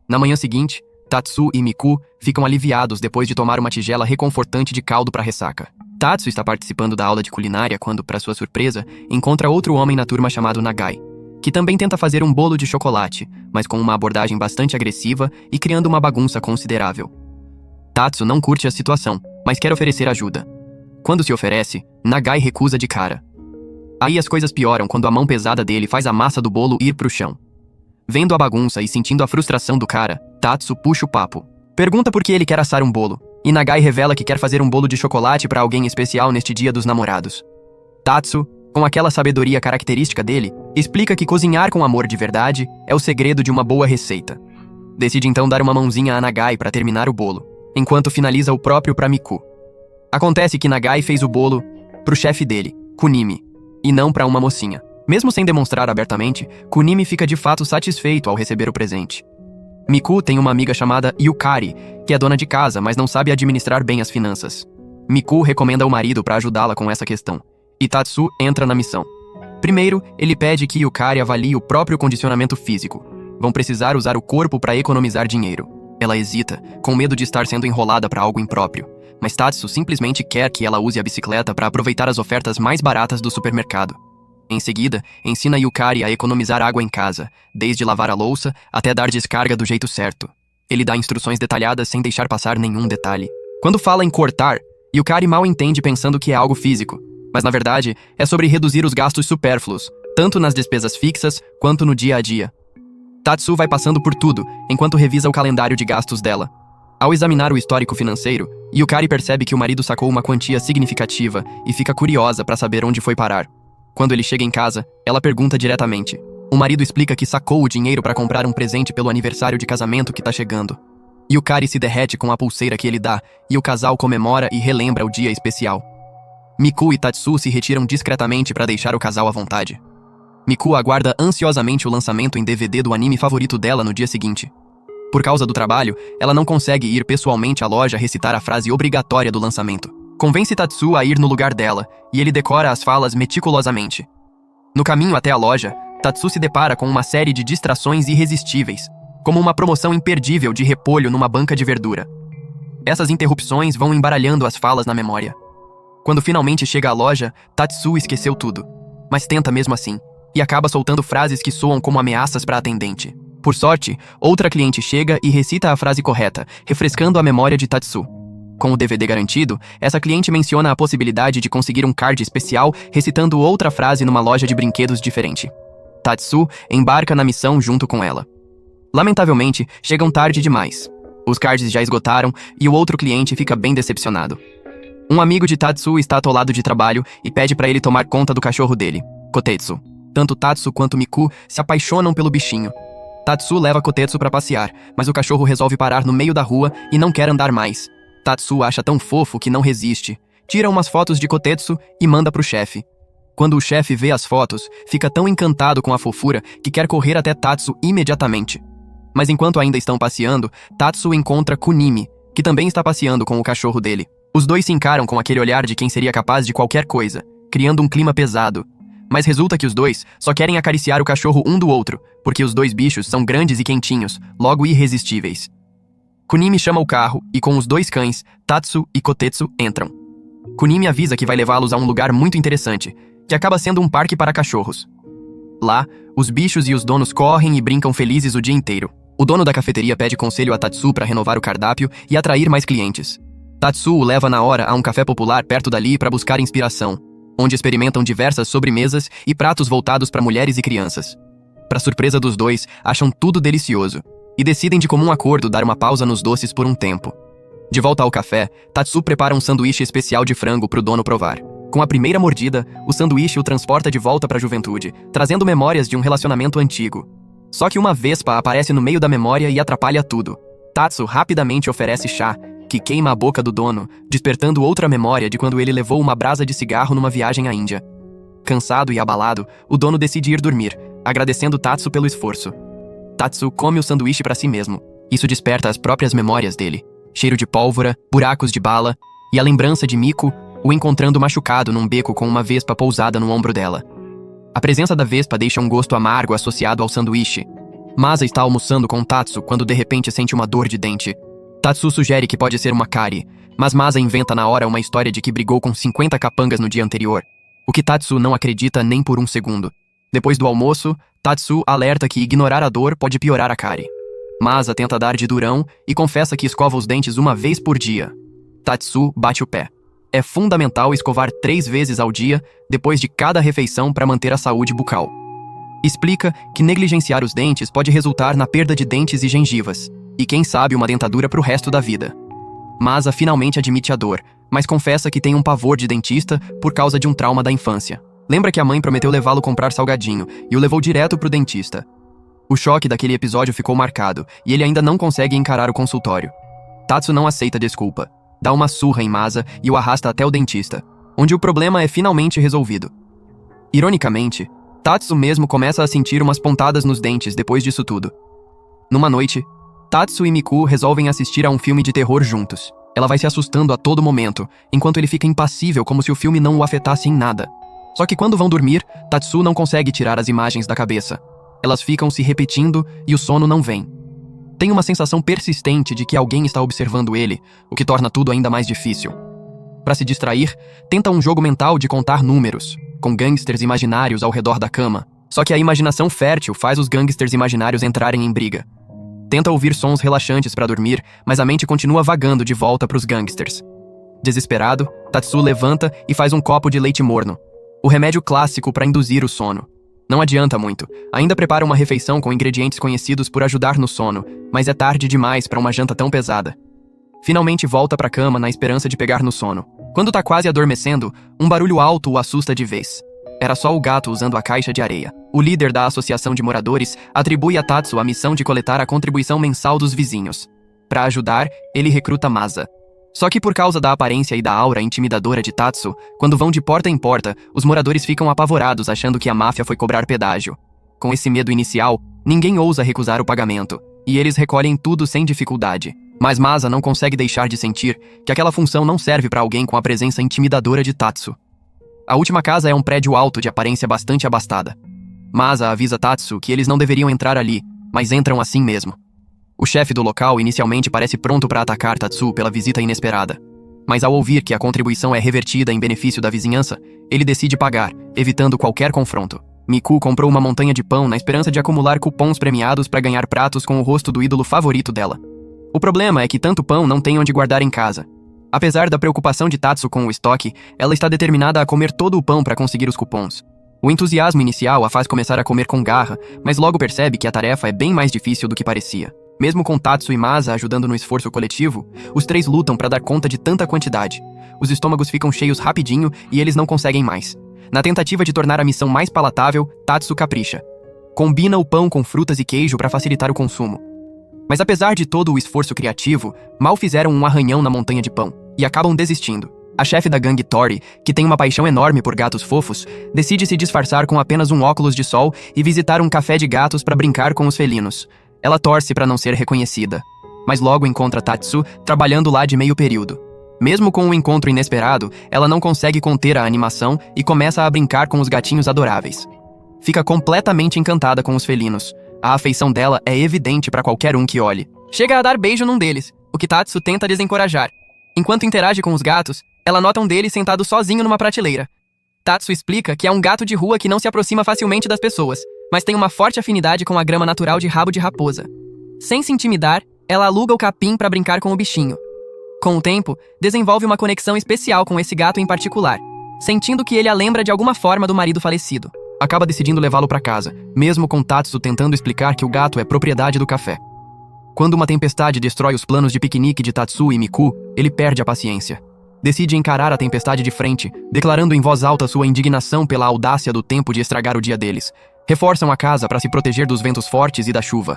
Na manhã seguinte, Tatsu e Miku ficam aliviados depois de tomar uma tigela reconfortante de caldo para ressaca. Tatsu está participando da aula de culinária quando, para sua surpresa, encontra outro homem na turma chamado Nagai, que também tenta fazer um bolo de chocolate, mas com uma abordagem bastante agressiva e criando uma bagunça considerável. Tatsu não curte a situação, mas quer oferecer ajuda. Quando se oferece, Nagai recusa de cara. Aí as coisas pioram quando a mão pesada dele faz a massa do bolo ir pro chão. Vendo a bagunça e sentindo a frustração do cara, Tatsu puxa o papo. Pergunta por que ele quer assar um bolo, e Nagai revela que quer fazer um bolo de chocolate para alguém especial neste Dia dos Namorados. Tatsu, com aquela sabedoria característica dele, explica que cozinhar com amor de verdade é o segredo de uma boa receita. Decide então dar uma mãozinha a Nagai para terminar o bolo, enquanto finaliza o próprio para Miku. Acontece que Nagai fez o bolo pro chefe dele, Kunimi, e não para uma mocinha. Mesmo sem demonstrar abertamente, Kunimi fica de fato satisfeito ao receber o presente. Miku tem uma amiga chamada Yukari, que é dona de casa, mas não sabe administrar bem as finanças. Miku recomenda o marido para ajudá-la com essa questão, e Tatsu entra na missão. Primeiro, ele pede que Yukari avalie o próprio condicionamento físico. Vão precisar usar o corpo para economizar dinheiro. Ela hesita, com medo de estar sendo enrolada para algo impróprio, mas Tatsu simplesmente quer que ela use a bicicleta para aproveitar as ofertas mais baratas do supermercado. Em seguida, ensina Yukari a economizar água em casa, desde lavar a louça até dar descarga do jeito certo. Ele dá instruções detalhadas sem deixar passar nenhum detalhe. Quando fala em cortar, Yukari mal entende pensando que é algo físico, mas na verdade é sobre reduzir os gastos supérfluos, tanto nas despesas fixas quanto no dia a dia. Tatsu vai passando por tudo, enquanto revisa o calendário de gastos dela. Ao examinar o histórico financeiro, Yukari percebe que o marido sacou uma quantia significativa e fica curiosa para saber onde foi parar. Quando ele chega em casa, ela pergunta diretamente. O marido explica que sacou o dinheiro para comprar um presente pelo aniversário de casamento que tá chegando. Yukari se derrete com a pulseira que ele dá, e o casal comemora e relembra o dia especial. Miku e Tatsu se retiram discretamente para deixar o casal à vontade. Miku aguarda ansiosamente o lançamento em DVD do anime favorito dela no dia seguinte. Por causa do trabalho, ela não consegue ir pessoalmente à loja recitar a frase obrigatória do lançamento. Convence Tatsu a ir no lugar dela, e ele decora as falas meticulosamente. No caminho até a loja, Tatsu se depara com uma série de distrações irresistíveis, como uma promoção imperdível de repolho numa banca de verdura. Essas interrupções vão embaralhando as falas na memória. Quando finalmente chega à loja, Tatsu esqueceu tudo, mas tenta mesmo assim, e acaba soltando frases que soam como ameaças para a atendente. Por sorte, outra cliente chega e recita a frase correta, refrescando a memória de Tatsu. Com o DVD garantido, essa cliente menciona a possibilidade de conseguir um card especial recitando outra frase numa loja de brinquedos diferente. Tatsu embarca na missão junto com ela. Lamentavelmente, chegam tarde demais. Os cards já esgotaram e o outro cliente fica bem decepcionado. Um amigo de Tatsu está atolado de trabalho e pede para ele tomar conta do cachorro dele, Kotetsu. Tanto Tatsu quanto Miku se apaixonam pelo bichinho. Tatsu leva Kotetsu para passear, mas o cachorro resolve parar no meio da rua e não quer andar mais. Tatsu acha tão fofo que não resiste, tira umas fotos de Kotetsu e manda pro chefe. Quando o chefe vê as fotos, fica tão encantado com a fofura que quer correr até Tatsu imediatamente. Mas enquanto ainda estão passeando, Tatsu encontra Kunimi, que também está passeando com o cachorro dele. Os dois se encaram com aquele olhar de quem seria capaz de qualquer coisa, criando um clima pesado. Mas resulta que os dois só querem acariciar o cachorro um do outro, porque os dois bichos são grandes e quentinhos, logo irresistíveis. Kunimi chama o carro e com os dois cães, Tatsu e Kotetsu, entram. Kunimi avisa que vai levá-los a um lugar muito interessante, que acaba sendo um parque para cachorros. Lá, os bichos e os donos correm e brincam felizes o dia inteiro. O dono da cafeteria pede conselho a Tatsu para renovar o cardápio e atrair mais clientes. Tatsu o leva na hora a um café popular perto dali para buscar inspiração, onde experimentam diversas sobremesas e pratos voltados para mulheres e crianças. Para surpresa dos dois, acham tudo delicioso. e decidem de comum acordo dar uma pausa nos doces por um tempo. De volta ao café, Tatsu prepara um sanduíche especial de frango para o dono provar. Com a primeira mordida, o sanduíche o transporta de volta para a juventude, trazendo memórias de um relacionamento antigo. Só que uma vespa aparece no meio da memória e atrapalha tudo. Tatsu rapidamente oferece chá, que queima a boca do dono, despertando outra memória de quando ele levou uma brasa de cigarro numa viagem à Índia. Cansado e abalado, o dono decide ir dormir, agradecendo Tatsu pelo esforço. Tatsu come o sanduíche para si mesmo. Isso desperta as próprias memórias dele. Cheiro de pólvora, buracos de bala e a lembrança de Miko o encontrando machucado num beco com uma vespa pousada no ombro dela. A presença da vespa deixa um gosto amargo associado ao sanduíche. Masa está almoçando com Tatsu quando de repente sente uma dor de dente. Tatsu sugere que pode ser uma cárie, mas Masa inventa na hora uma história de que brigou com 50 capangas no dia anterior, o que Tatsu não acredita nem por um segundo. Depois do almoço, Tatsu alerta que ignorar a dor pode piorar a cárie. Masa tenta dar de durão e confessa que escova os dentes uma vez por dia. Tatsu bate o pé. É fundamental escovar 3 vezes ao dia, depois de cada refeição para manter a saúde bucal. Explica que negligenciar os dentes pode resultar na perda de dentes e gengivas, e quem sabe uma dentadura pro resto da vida. Masa finalmente admite a dor, mas confessa que tem um pavor de dentista por causa de um trauma da infância. Lembra que a mãe prometeu levá-lo comprar salgadinho e o levou direto pro dentista. O choque daquele episódio ficou marcado, e ele ainda não consegue encarar o consultório. Tatsu não aceita desculpa, dá uma surra em Masa e o arrasta até o dentista, onde o problema é finalmente resolvido. Ironicamente, Tatsu mesmo começa a sentir umas pontadas nos dentes depois disso tudo. Numa noite, Tatsu e Miku resolvem assistir a um filme de terror juntos. Ela vai se assustando a todo momento, enquanto ele fica impassível como se o filme não o afetasse em nada. Só que quando vão dormir, Tatsu não consegue tirar as imagens da cabeça. Elas ficam se repetindo e o sono não vem. Tem uma sensação persistente de que alguém está observando ele, o que torna tudo ainda mais difícil. Para se distrair, tenta um jogo mental de contar números, com gangsters imaginários ao redor da cama. Só que a imaginação fértil faz os gangsters imaginários entrarem em briga. Tenta ouvir sons relaxantes para dormir, mas a mente continua vagando de volta para os gangsters. Desesperado, Tatsu levanta e faz um copo de leite morno, o remédio clássico para induzir o sono. Não adianta muito, ainda prepara uma refeição com ingredientes conhecidos por ajudar no sono, mas é tarde demais para uma janta tão pesada. Finalmente volta para a cama na esperança de pegar no sono. Quando tá quase adormecendo, um barulho alto o assusta de vez. Era só o gato usando a caixa de areia. O líder da associação de moradores atribui a Tatsu a missão de coletar a contribuição mensal dos vizinhos. Para ajudar, ele recruta Masa. Só que por causa da aparência e da aura intimidadora de Tatsu, quando vão de porta em porta, os moradores ficam apavorados achando que a máfia foi cobrar pedágio. Com esse medo inicial, ninguém ousa recusar o pagamento, e eles recolhem tudo sem dificuldade. Mas Masa não consegue deixar de sentir que aquela função não serve para alguém com a presença intimidadora de Tatsu. A última casa é um prédio alto de aparência bastante abastada. Masa avisa Tatsu que eles não deveriam entrar ali, mas entram assim mesmo. O chefe do local inicialmente parece pronto para atacar Tatsu pela visita inesperada. Mas ao ouvir que a contribuição é revertida em benefício da vizinhança, ele decide pagar, evitando qualquer confronto. Miku comprou uma montanha de pão na esperança de acumular cupons premiados para ganhar pratos com o rosto do ídolo favorito dela. O problema é que tanto pão não tem onde guardar em casa. Apesar da preocupação de Tatsu com o estoque, ela está determinada a comer todo o pão para conseguir os cupons. O entusiasmo inicial a faz começar a comer com garra, mas logo percebe que a tarefa é bem mais difícil do que parecia. Mesmo com Tatsu e Masa ajudando no esforço coletivo, os 3 lutam para dar conta de tanta quantidade. Os estômagos ficam cheios rapidinho e eles não conseguem mais. Na tentativa de tornar a missão mais palatável, Tatsu capricha. Combina o pão com frutas e queijo para facilitar o consumo. Mas apesar de todo o esforço criativo, mal fizeram um arranhão na montanha de pão, e acabam desistindo. A chefe da gangue Tori, que tem uma paixão enorme por gatos fofos, decide se disfarçar com apenas um óculos de sol e visitar um café de gatos para brincar com os felinos. Ela torce para não ser reconhecida, mas logo encontra Tatsu trabalhando lá de meio período. Mesmo com um encontro inesperado, ela não consegue conter a animação e começa a brincar com os gatinhos adoráveis. Fica completamente encantada com os felinos. A afeição dela é evidente para qualquer um que olhe. Chega a dar beijo num deles, o que Tatsu tenta desencorajar. Enquanto interage com os gatos, ela nota um deles sentado sozinho numa prateleira. Tatsu explica que é um gato de rua que não se aproxima facilmente das pessoas, mas tem uma forte afinidade com a grama natural de rabo de raposa. Sem se intimidar, ela aluga o capim para brincar com o bichinho. Com o tempo, desenvolve uma conexão especial com esse gato em particular, sentindo que ele a lembra de alguma forma do marido falecido. Acaba decidindo levá-lo para casa, mesmo com Tatsu tentando explicar que o gato é propriedade do café. Quando uma tempestade destrói os planos de piquenique de Tatsu e Miku, ele perde a paciência. Decide encarar a tempestade de frente, declarando em voz alta sua indignação pela audácia do tempo de estragar o dia deles. Reforçam a casa para se proteger dos ventos fortes e da chuva.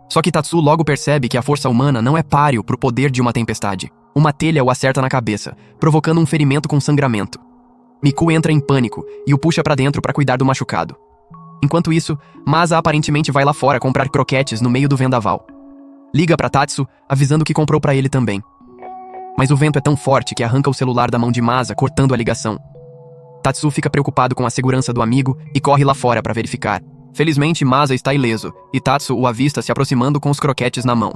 Só que Tatsu logo percebe que a força humana não é páreo pro poder de uma tempestade. Uma telha o acerta na cabeça, provocando um ferimento com sangramento. Miku entra em pânico e o puxa pra dentro para cuidar do machucado. Enquanto isso, Masa aparentemente vai lá fora comprar croquetes no meio do vendaval. Liga pra Tatsu, avisando que comprou pra ele também. Mas o vento é tão forte que arranca o celular da mão de Masa, cortando a ligação. Tatsu fica preocupado com a segurança do amigo e corre lá fora para verificar. Felizmente, Masa está ileso, e Tatsu o avista se aproximando com os croquetes na mão.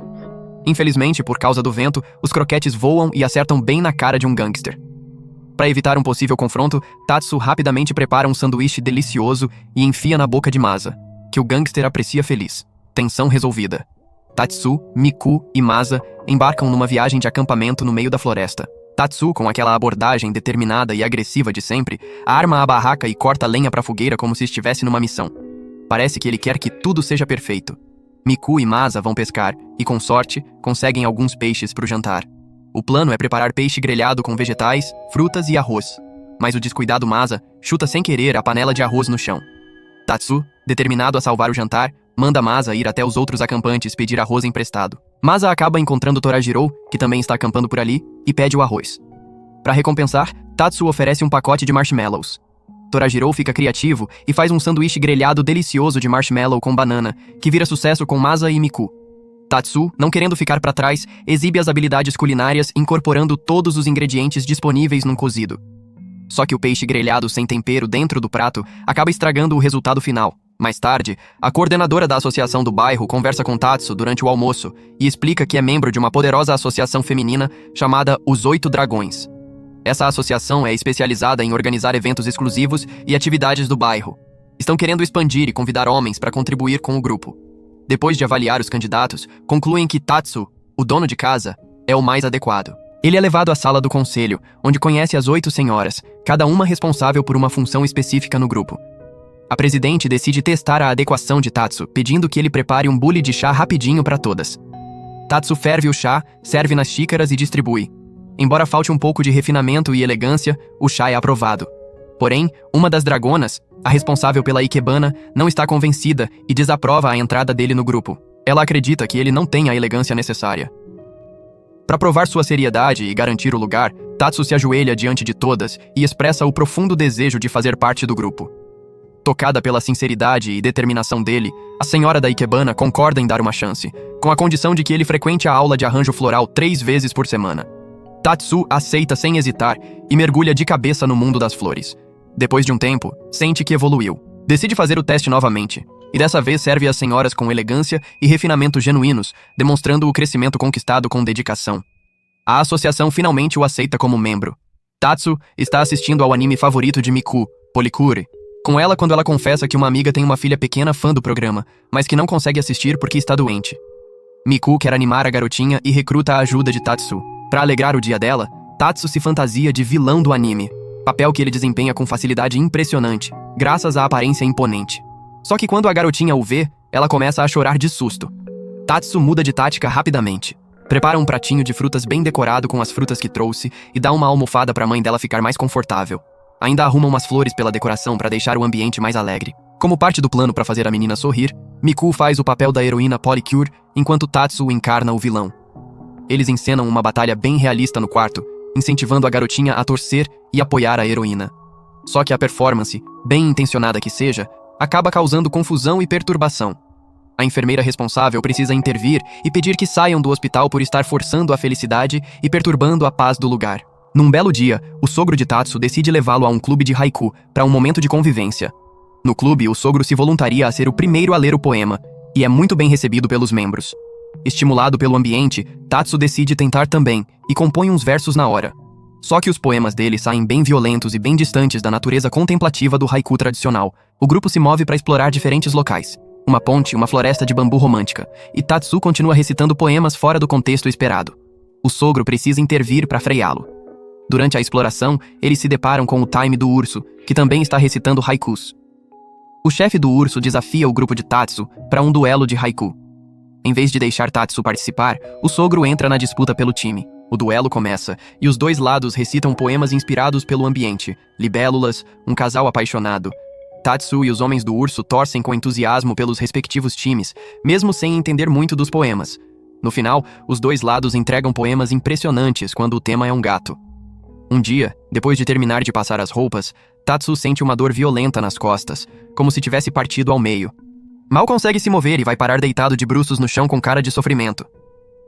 Infelizmente, por causa do vento, os croquetes voam e acertam bem na cara de um gangster. Para evitar um possível confronto, Tatsu rapidamente prepara um sanduíche delicioso e enfia na boca de Masa, que o gangster aprecia feliz. Tensão resolvida. Tatsu, Miku e Masa embarcam numa viagem de acampamento no meio da floresta. Tatsu, com aquela abordagem determinada e agressiva de sempre, arma a barraca e corta lenha pra fogueira como se estivesse numa missão. Parece que ele quer que tudo seja perfeito. Miku e Masa vão pescar e, com sorte, conseguem alguns peixes pro jantar. O plano é preparar peixe grelhado com vegetais, frutas e arroz. Mas o descuidado Masa chuta sem querer a panela de arroz no chão. Tatsu, determinado a salvar o jantar, manda Masa ir até os outros acampantes pedir arroz emprestado. Masa acaba encontrando Torajiro, que também está acampando por ali, e pede o arroz. Para recompensar, Tatsu oferece um pacote de marshmallows. Torajiro fica criativo e faz um sanduíche grelhado delicioso de marshmallow com banana, que vira sucesso com Masa e Miku. Tatsu, não querendo ficar para trás, exibe as habilidades culinárias incorporando todos os ingredientes disponíveis num cozido. Só que o peixe grelhado sem tempero dentro do prato acaba estragando o resultado final. Mais tarde, a coordenadora da associação do bairro conversa com Tatsu durante o almoço e explica que é membro de uma poderosa associação feminina chamada Os 8 Dragões. Essa associação é especializada em organizar eventos exclusivos e atividades do bairro. Estão querendo expandir e convidar homens para contribuir com o grupo. Depois de avaliar os candidatos, concluem que Tatsu, o dono de casa, é o mais adequado. Ele é levado à sala do conselho, onde conhece as 8 senhoras, cada uma responsável por uma função específica no grupo. A presidente decide testar a adequação de Tatsu, pedindo que ele prepare um bule de chá rapidinho para todas. Tatsu ferve o chá, serve nas xícaras e distribui. Embora falte um pouco de refinamento e elegância, o chá é aprovado. Porém, uma das dragonas, a responsável pela ikebana, não está convencida e desaprova a entrada dele no grupo. Ela acredita que ele não tem a elegância necessária. Para provar sua seriedade e garantir o lugar, Tatsu se ajoelha diante de todas e expressa o profundo desejo de fazer parte do grupo. Tocada pela sinceridade e determinação dele, a senhora da ikebana concorda em dar uma chance, com a condição de que ele frequente a aula de arranjo floral 3 vezes por semana. Tatsu aceita sem hesitar e mergulha de cabeça no mundo das flores. Depois de um tempo, sente que evoluiu. Decide fazer o teste novamente, e dessa vez serve as senhoras com elegância e refinamento genuínos, demonstrando o crescimento conquistado com dedicação. A associação finalmente o aceita como membro. Tatsu está assistindo ao anime favorito de Miku, Policure, com ela quando ela confessa que uma amiga tem uma filha pequena fã do programa, mas que não consegue assistir porque está doente. Miku quer animar a garotinha e recruta a ajuda de Tatsu. Para alegrar o dia dela, Tatsu se fantasia de vilão do anime, papel que ele desempenha com facilidade impressionante, graças à aparência imponente. Só que quando a garotinha o vê, ela começa a chorar de susto. Tatsu muda de tática rapidamente. Prepara um pratinho de frutas bem decorado com as frutas que trouxe e dá uma almofada para a mãe dela ficar mais confortável. Ainda arruma umas flores pela decoração para deixar o ambiente mais alegre. Como parte do plano para fazer a menina sorrir, Miku faz o papel da heroína Policure, enquanto Tatsu encarna o vilão. Eles encenam uma batalha bem realista no quarto, incentivando a garotinha a torcer e apoiar a heroína. Só que a performance, bem intencionada que seja, acaba causando confusão e perturbação. A enfermeira responsável precisa intervir e pedir que saiam do hospital por estar forçando a felicidade e perturbando a paz do lugar. Num belo dia, o sogro de Tatsu decide levá-lo a um clube de haiku para um momento de convivência. No clube, o sogro se voluntaria a ser o primeiro a ler o poema, e é muito bem recebido pelos membros. Estimulado pelo ambiente, Tatsu decide tentar também, e compõe uns versos na hora. Só que os poemas dele saem bem violentos e bem distantes da natureza contemplativa do haiku tradicional. O grupo se move para explorar diferentes locais. Uma ponte, uma floresta de bambu romântica, e Tatsu continua recitando poemas fora do contexto esperado. O sogro precisa intervir para freá-lo. Durante a exploração, eles se deparam com o Time do urso, que também está recitando haikus. O chefe do urso desafia o grupo de Tatsu para um duelo de haiku. Em vez de deixar Tatsu participar, o sogro entra na disputa pelo time. O duelo começa, e os dois lados recitam poemas inspirados pelo ambiente, libélulas, um casal apaixonado. Tatsu e os Homens do Urso torcem com entusiasmo pelos respectivos times, mesmo sem entender muito dos poemas. No final, os dois lados entregam poemas impressionantes quando o tema é um gato. Um dia, depois de terminar de passar as roupas, Tatsu sente uma dor violenta nas costas, como se tivesse partido ao meio. Mal consegue se mover e vai parar deitado de bruços no chão com cara de sofrimento.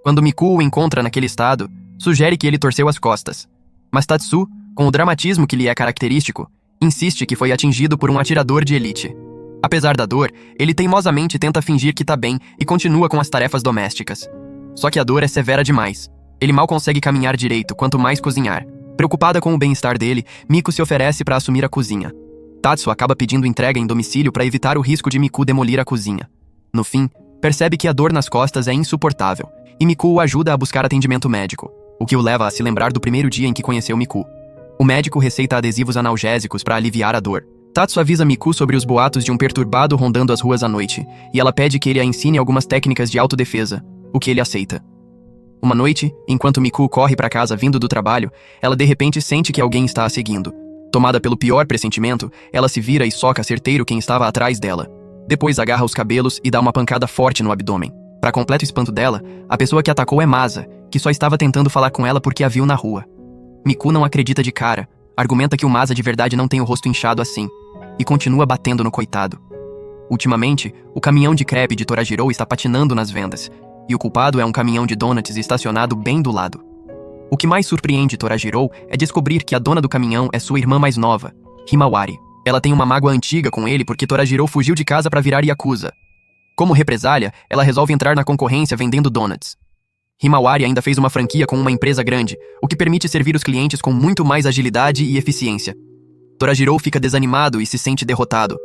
Quando Miku o encontra naquele estado, sugere que ele torceu as costas. Mas Tatsu, com o dramatismo que lhe é característico, insiste que foi atingido por um atirador de elite. Apesar da dor, ele teimosamente tenta fingir que tá bem e continua com as tarefas domésticas. Só que a dor é severa demais. Ele mal consegue caminhar direito, quanto mais cozinhar. Preocupada com o bem-estar dele, Miku se oferece para assumir a cozinha. Tatsu acaba pedindo entrega em domicílio para evitar o risco de Miku demolir a cozinha. No fim, percebe que a dor nas costas é insuportável, e Miku o ajuda a buscar atendimento médico, o que o leva a se lembrar do primeiro dia em que conheceu Miku. O médico receita adesivos analgésicos para aliviar a dor. Tatsu avisa Miku sobre os boatos de um perturbado rondando as ruas à noite, e ela pede que ele a ensine algumas técnicas de autodefesa, o que ele aceita. Uma noite, enquanto Miku corre para casa vindo do trabalho, ela de repente sente que alguém está a seguindo. Tomada pelo pior pressentimento, ela se vira e soca certeiro quem estava atrás dela. Depois agarra os cabelos e dá uma pancada forte no abdômen. Para completo espanto dela, a pessoa que atacou é Masa, que só estava tentando falar com ela porque a viu na rua. Miku não acredita de cara, argumenta que o Masa de verdade não tem o rosto inchado assim, e continua batendo no coitado. Ultimamente, o caminhão de crepe de Torajiro está patinando nas vendas, e o culpado é um caminhão de donuts estacionado bem do lado. O que mais surpreende Torajiro é descobrir que a dona do caminhão é sua irmã mais nova, Himawari. Ela tem uma mágoa antiga com ele porque Torajiro fugiu de casa para virar yakuza. Como represália, ela resolve entrar na concorrência vendendo donuts. Himawari ainda fez uma franquia com uma empresa grande, o que permite servir os clientes com muito mais agilidade e eficiência. Torajiro fica desanimado e se sente derrotado.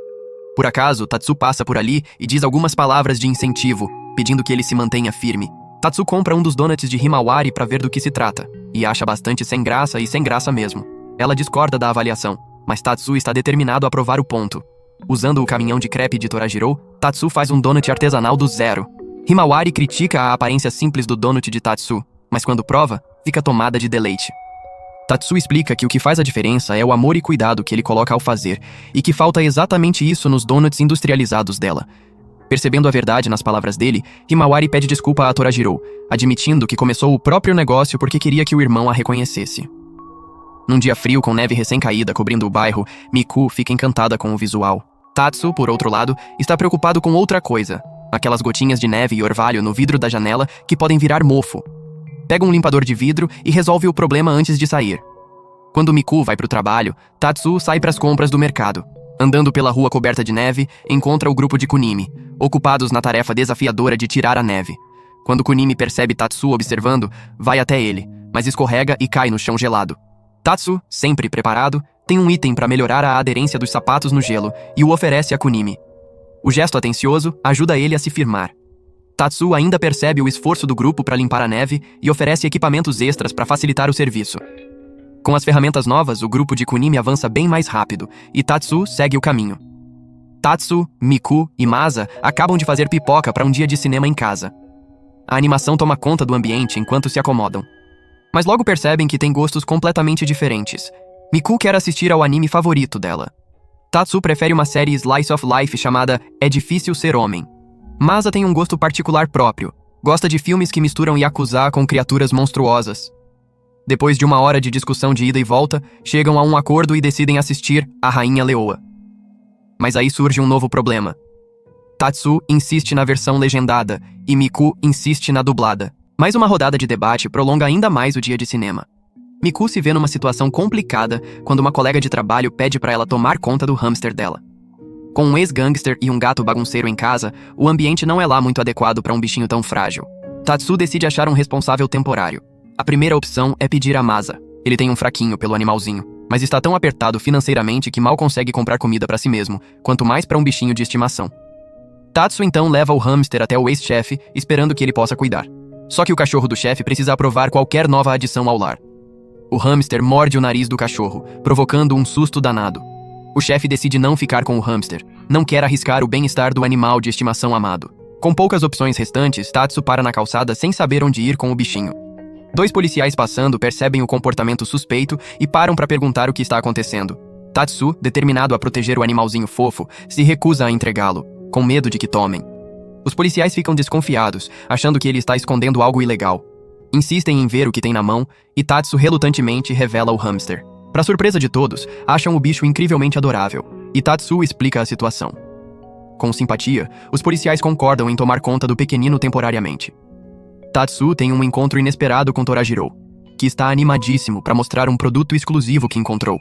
Por acaso, Tatsu passa por ali e diz algumas palavras de incentivo, pedindo que ele se mantenha firme. Tatsu compra um dos donuts de Himawari para ver do que se trata, e acha bastante sem graça e sem graça mesmo. Ela discorda da avaliação, mas Tatsu está determinado a provar o ponto. Usando o caminhão de crepe de Torajiro, Tatsu faz um donut artesanal do zero. Himawari critica a aparência simples do donut de Tatsu, mas quando prova, fica tomada de deleite. Tatsu explica que o que faz a diferença é o amor e cuidado que ele coloca ao fazer, e que falta exatamente isso nos donuts industrializados dela. Percebendo a verdade nas palavras dele, Himawari pede desculpa a Torajiro, admitindo que começou o próprio negócio porque queria que o irmão a reconhecesse. Num dia frio com neve recém-caída cobrindo o bairro, Miku fica encantada com o visual. Tatsu, por outro lado, está preocupado com outra coisa, aquelas gotinhas de neve e orvalho no vidro da janela que podem virar mofo. Pega um limpador de vidro e resolve o problema antes de sair. Quando Miku vai para o trabalho, Tatsu sai para as compras do mercado. Andando pela rua coberta de neve, encontra o grupo de Kunimi, ocupados na tarefa desafiadora de tirar a neve. Quando Kunimi percebe Tatsu observando, vai até ele, mas escorrega e cai no chão gelado. Tatsu, sempre preparado, tem um item para melhorar a aderência dos sapatos no gelo e o oferece a Kunimi. O gesto atencioso ajuda ele a se firmar. Tatsu ainda percebe o esforço do grupo para limpar a neve e oferece equipamentos extras para facilitar o serviço. Com as ferramentas novas, o grupo de Kunimi avança bem mais rápido, e Tatsu segue o caminho. Tatsu, Miku e Masa acabam de fazer pipoca para um dia de cinema em casa. A animação toma conta do ambiente enquanto se acomodam. Mas logo percebem que têm gostos completamente diferentes. Miku quer assistir ao anime favorito dela. Tatsu prefere uma série Slice of Life chamada É Difícil Ser Homem. Masa tem um gosto particular próprio. Gosta de filmes que misturam yakuza com criaturas monstruosas. Depois de uma hora de discussão de ida e volta, chegam a um acordo e decidem assistir A Rainha Leoa. Mas aí surge um novo problema. Tatsu insiste na versão legendada e Miku insiste na dublada. Mais uma rodada de debate prolonga ainda mais o dia de cinema. Miku se vê numa situação complicada quando uma colega de trabalho pede para ela tomar conta do hamster dela. Com um ex-gangster e um gato bagunceiro em casa, o ambiente não é lá muito adequado para um bichinho tão frágil. Tatsu decide achar um responsável temporário. A primeira opção é pedir a Masa. Ele tem um fraquinho pelo animalzinho, mas está tão apertado financeiramente que mal consegue comprar comida para si mesmo, quanto mais para um bichinho de estimação. Tatsu então leva o hamster até o ex-chefe, esperando que ele possa cuidar. Só que o cachorro do chefe precisa aprovar qualquer nova adição ao lar. O hamster morde o nariz do cachorro, provocando um susto danado. O chefe decide não ficar com o hamster, não quer arriscar o bem-estar do animal de estimação amado. Com poucas opções restantes, Tatsu para na calçada sem saber onde ir com o bichinho. 2 policiais passando percebem o comportamento suspeito e param para perguntar o que está acontecendo. Tatsu, determinado a proteger o animalzinho fofo, se recusa a entregá-lo, com medo de que tomem. Os policiais ficam desconfiados, achando que ele está escondendo algo ilegal. Insistem em ver o que tem na mão e Tatsu relutantemente revela o hamster. Para surpresa de todos, acham o bicho incrivelmente adorável, e Tatsu explica a situação. Com simpatia, os policiais concordam em tomar conta do pequenino temporariamente. Tatsu tem um encontro inesperado com Torajiro, que está animadíssimo para mostrar um produto exclusivo que encontrou.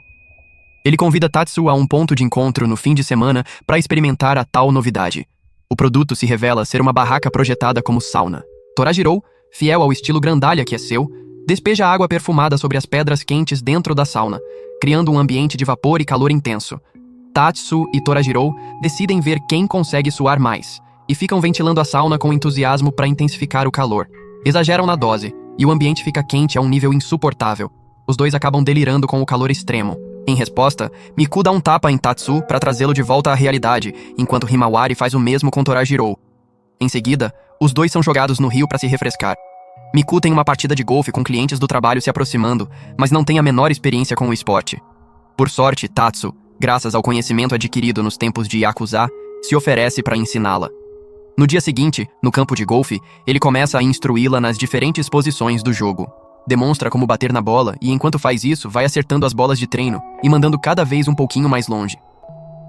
Ele convida Tatsu a um ponto de encontro no fim de semana para experimentar a tal novidade. O produto se revela ser uma barraca projetada como sauna. Torajiro, fiel ao estilo grandalha que é seu, despeja água perfumada sobre as pedras quentes dentro da sauna, criando um ambiente de vapor e calor intenso. Tatsu e Torajiro decidem ver quem consegue suar mais, e ficam ventilando a sauna com entusiasmo para intensificar o calor. Exageram na dose, e o ambiente fica quente a um nível insuportável. Os dois acabam delirando com o calor extremo. Em resposta, Miku dá um tapa em Tatsu para trazê-lo de volta à realidade, enquanto Himawari faz o mesmo com Torajiro. Em seguida, os dois são jogados no rio para se refrescar. Miku tem uma partida de golfe com clientes do trabalho se aproximando, mas não tem a menor experiência com o esporte. Por sorte, Tatsu, graças ao conhecimento adquirido nos tempos de Yakuza, se oferece para ensiná-la. No dia seguinte, no campo de golfe, ele começa a instruí-la nas diferentes posições do jogo. Demonstra como bater na bola e, enquanto faz isso, vai acertando as bolas de treino e mandando cada vez um pouquinho mais longe.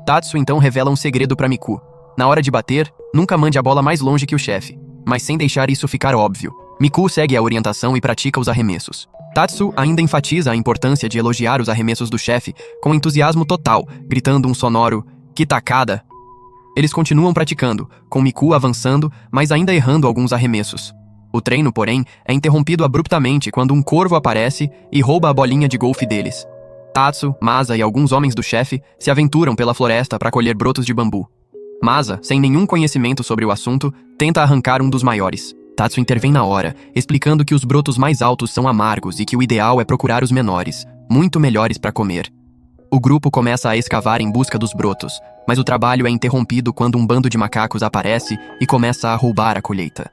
Tatsu então revela um segredo para Miku. Na hora de bater, nunca mande a bola mais longe que o chefe, mas sem deixar isso ficar óbvio. Miku segue a orientação e pratica os arremessos. Tatsu ainda enfatiza a importância de elogiar os arremessos do chefe com entusiasmo total, gritando um sonoro "Que tacada!". Eles continuam praticando, com Miku avançando, mas ainda errando alguns arremessos. O treino, porém, é interrompido abruptamente quando um corvo aparece e rouba a bolinha de golfe deles. Tatsu, Masa e alguns homens do chefe se aventuram pela floresta para colher brotos de bambu. Masa, sem nenhum conhecimento sobre o assunto, tenta arrancar um dos maiores. Tatsu intervém na hora, explicando que os brotos mais altos são amargos e que o ideal é procurar os menores, muito melhores para comer. O grupo começa a escavar em busca dos brotos, mas o trabalho é interrompido quando um bando de macacos aparece e começa a roubar a colheita.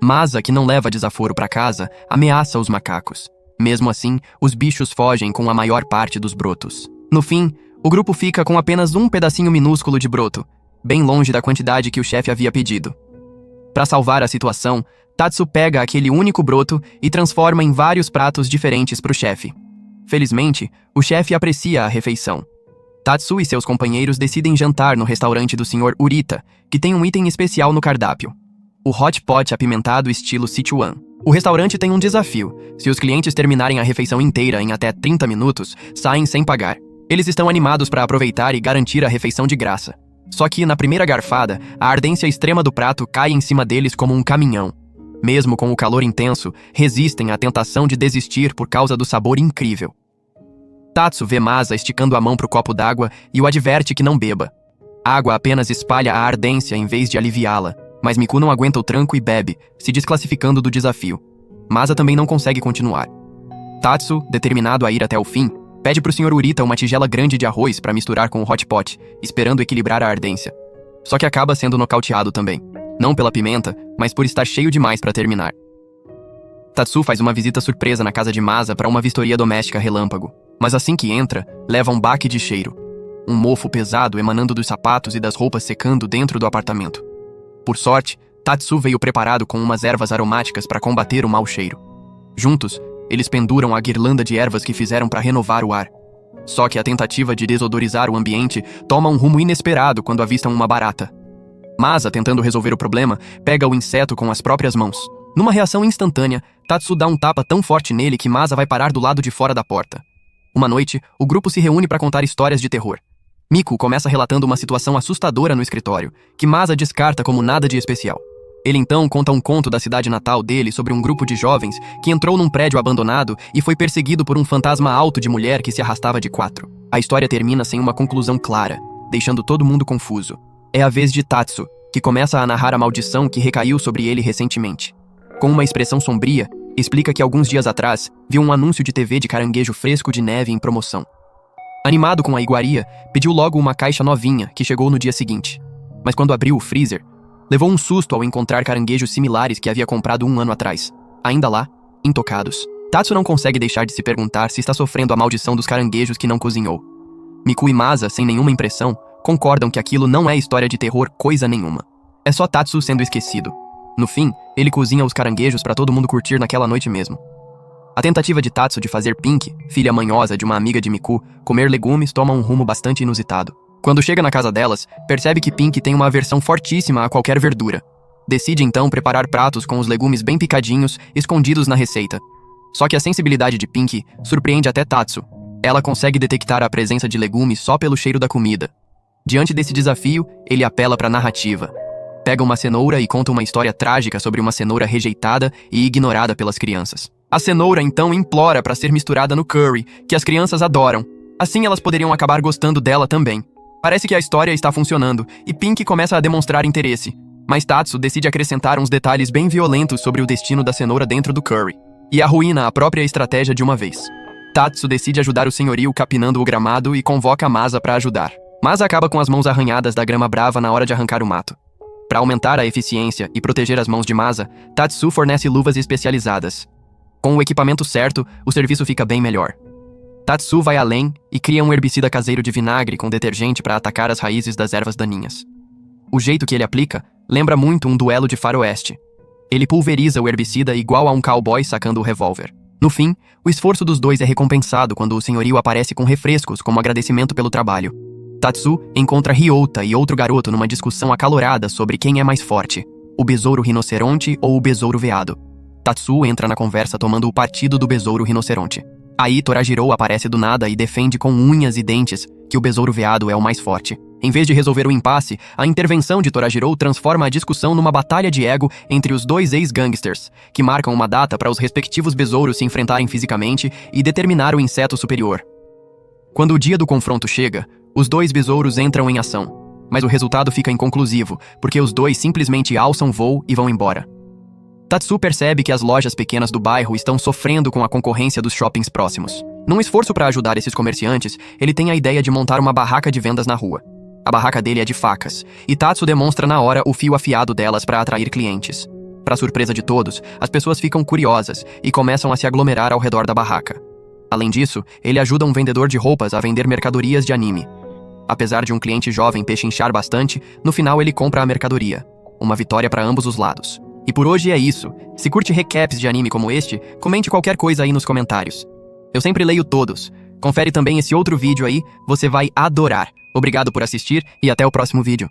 Masa, que não leva desaforo para casa, ameaça os macacos. Mesmo assim, os bichos fogem com a maior parte dos brotos. No fim, o grupo fica com apenas um pedacinho minúsculo de broto, bem longe da quantidade que o chefe havia pedido. Para salvar a situação, Tatsu pega aquele único broto e transforma em vários pratos diferentes para o chefe. Felizmente, o chefe aprecia a refeição. Tatsu e seus companheiros decidem jantar no restaurante do Sr. Urita, que tem um item especial no cardápio: o hot pot apimentado estilo Sichuan. O restaurante tem um desafio: se os clientes terminarem a refeição inteira em até 30 minutos, saem sem pagar. Eles estão animados para aproveitar e garantir a refeição de graça. Só que, na primeira garfada, a ardência extrema do prato cai em cima deles como um caminhão. Mesmo com o calor intenso, resistem à tentação de desistir por causa do sabor incrível. Tatsu vê Masa esticando a mão para o copo d'água e o adverte que não beba. A água apenas espalha a ardência em vez de aliviá-la, mas Miku não aguenta o tranco e bebe, se desclassificando do desafio. Masa também não consegue continuar. Tatsu, determinado a ir até o fim, pede pro Sr. Urita uma tigela grande de arroz para misturar com o hot pot, esperando equilibrar a ardência. Só que acaba sendo nocauteado também. Não pela pimenta, mas por estar cheio demais para terminar. Tatsu faz uma visita surpresa na casa de Masa para uma vistoria doméstica relâmpago, mas assim que entra, leva um baque de cheiro. Um mofo pesado emanando dos sapatos e das roupas secando dentro do apartamento. Por sorte, Tatsu veio preparado com umas ervas aromáticas para combater o mau cheiro. Juntos, eles penduram a guirlanda de ervas que fizeram para renovar o ar. Só que a tentativa de desodorizar o ambiente toma um rumo inesperado quando avistam uma barata. Masa, tentando resolver o problema, pega o inseto com as próprias mãos. Numa reação instantânea, Tatsu dá um tapa tão forte nele que Masa vai parar do lado de fora da porta. Uma noite, o grupo se reúne para contar histórias de terror. Miku começa relatando uma situação assustadora no escritório, que Masa descarta como nada de especial. Ele então conta um conto da cidade natal dele sobre um grupo de jovens que entrou num prédio abandonado e foi perseguido por um fantasma alto de mulher que se arrastava de 4. A história termina sem uma conclusão clara, deixando todo mundo confuso. É a vez de Tatsu, que começa a narrar a maldição que recaiu sobre ele recentemente. Com uma expressão sombria, explica que alguns dias atrás viu um anúncio de TV de caranguejo fresco de neve em promoção. Animado com a iguaria, pediu logo uma caixa novinha que chegou no dia seguinte. Mas quando abriu o freezer, Levou um susto ao encontrar caranguejos similares que havia comprado um ano atrás. Ainda lá, intocados. Tatsu não consegue deixar de se perguntar se está sofrendo a maldição dos caranguejos que não cozinhou. Miku e Masa, sem nenhuma impressão, concordam que aquilo não é história de terror coisa nenhuma. É só Tatsu sendo esquecido. No fim, ele cozinha os caranguejos para todo mundo curtir naquela noite mesmo. A tentativa de Tatsu de fazer Pink, filha manhosa de uma amiga de Miku, comer legumes toma um rumo bastante inusitado. Quando chega na casa delas, percebe que Pink tem uma aversão fortíssima a qualquer verdura. Decide então preparar pratos com os legumes bem picadinhos, escondidos na receita. Só que a sensibilidade de Pink surpreende até Tatsu. Ela consegue detectar a presença de legumes só pelo cheiro da comida. Diante desse desafio, ele apela para a narrativa. Pega uma cenoura e conta uma história trágica sobre uma cenoura rejeitada e ignorada pelas crianças. A cenoura então implora para ser misturada no curry, que as crianças adoram. Assim elas poderiam acabar gostando dela também. Parece que a história está funcionando, e Pink começa a demonstrar interesse. Mas Tatsu decide acrescentar uns detalhes bem violentos sobre o destino da cenoura dentro do curry, e arruína a própria estratégia de uma vez. Tatsu decide ajudar o senhorio capinando o gramado e convoca Masa para ajudar. Masa acaba com as mãos arranhadas da grama brava na hora de arrancar o mato. Para aumentar a eficiência e proteger as mãos de Masa, Tatsu fornece luvas especializadas. Com o equipamento certo, o serviço fica bem melhor. Tatsu vai além e cria um herbicida caseiro de vinagre com detergente para atacar as raízes das ervas daninhas. O jeito que ele aplica lembra muito um duelo de faroeste. Ele pulveriza o herbicida igual a um cowboy sacando o revólver. No fim, o esforço dos dois é recompensado quando o senhorio aparece com refrescos como agradecimento pelo trabalho. Tatsu encontra Ryota e outro garoto numa discussão acalorada sobre quem é mais forte, o besouro rinoceronte ou o besouro veado. Tatsu entra na conversa tomando o partido do besouro rinoceronte. Aí Torajiro aparece do nada e defende com unhas e dentes que o besouro veado é o mais forte. Em vez de resolver o impasse, a intervenção de Torajiro transforma a discussão numa batalha de ego entre os dois ex-gangsters, que marcam uma data para os respectivos besouros se enfrentarem fisicamente e determinar o inseto superior. Quando o dia do confronto chega, os dois besouros entram em ação, mas o resultado fica inconclusivo, porque os dois simplesmente alçam voo e vão embora. Tatsu percebe que as lojas pequenas do bairro estão sofrendo com a concorrência dos shoppings próximos. Num esforço para ajudar esses comerciantes, ele tem a ideia de montar uma barraca de vendas na rua. A barraca dele é de facas, e Tatsu demonstra na hora o fio afiado delas para atrair clientes. Para surpresa de todos, as pessoas ficam curiosas e começam a se aglomerar ao redor da barraca. Além disso, ele ajuda um vendedor de roupas a vender mercadorias de anime. Apesar de um cliente jovem pechinchar bastante, no final ele compra a mercadoria. Uma vitória para ambos os lados. E por hoje é isso. Se curte recaps de anime como este, comente qualquer coisa aí nos comentários. Eu sempre leio todos. Confere também esse outro vídeo aí, você vai adorar. Obrigado por assistir e até o próximo vídeo.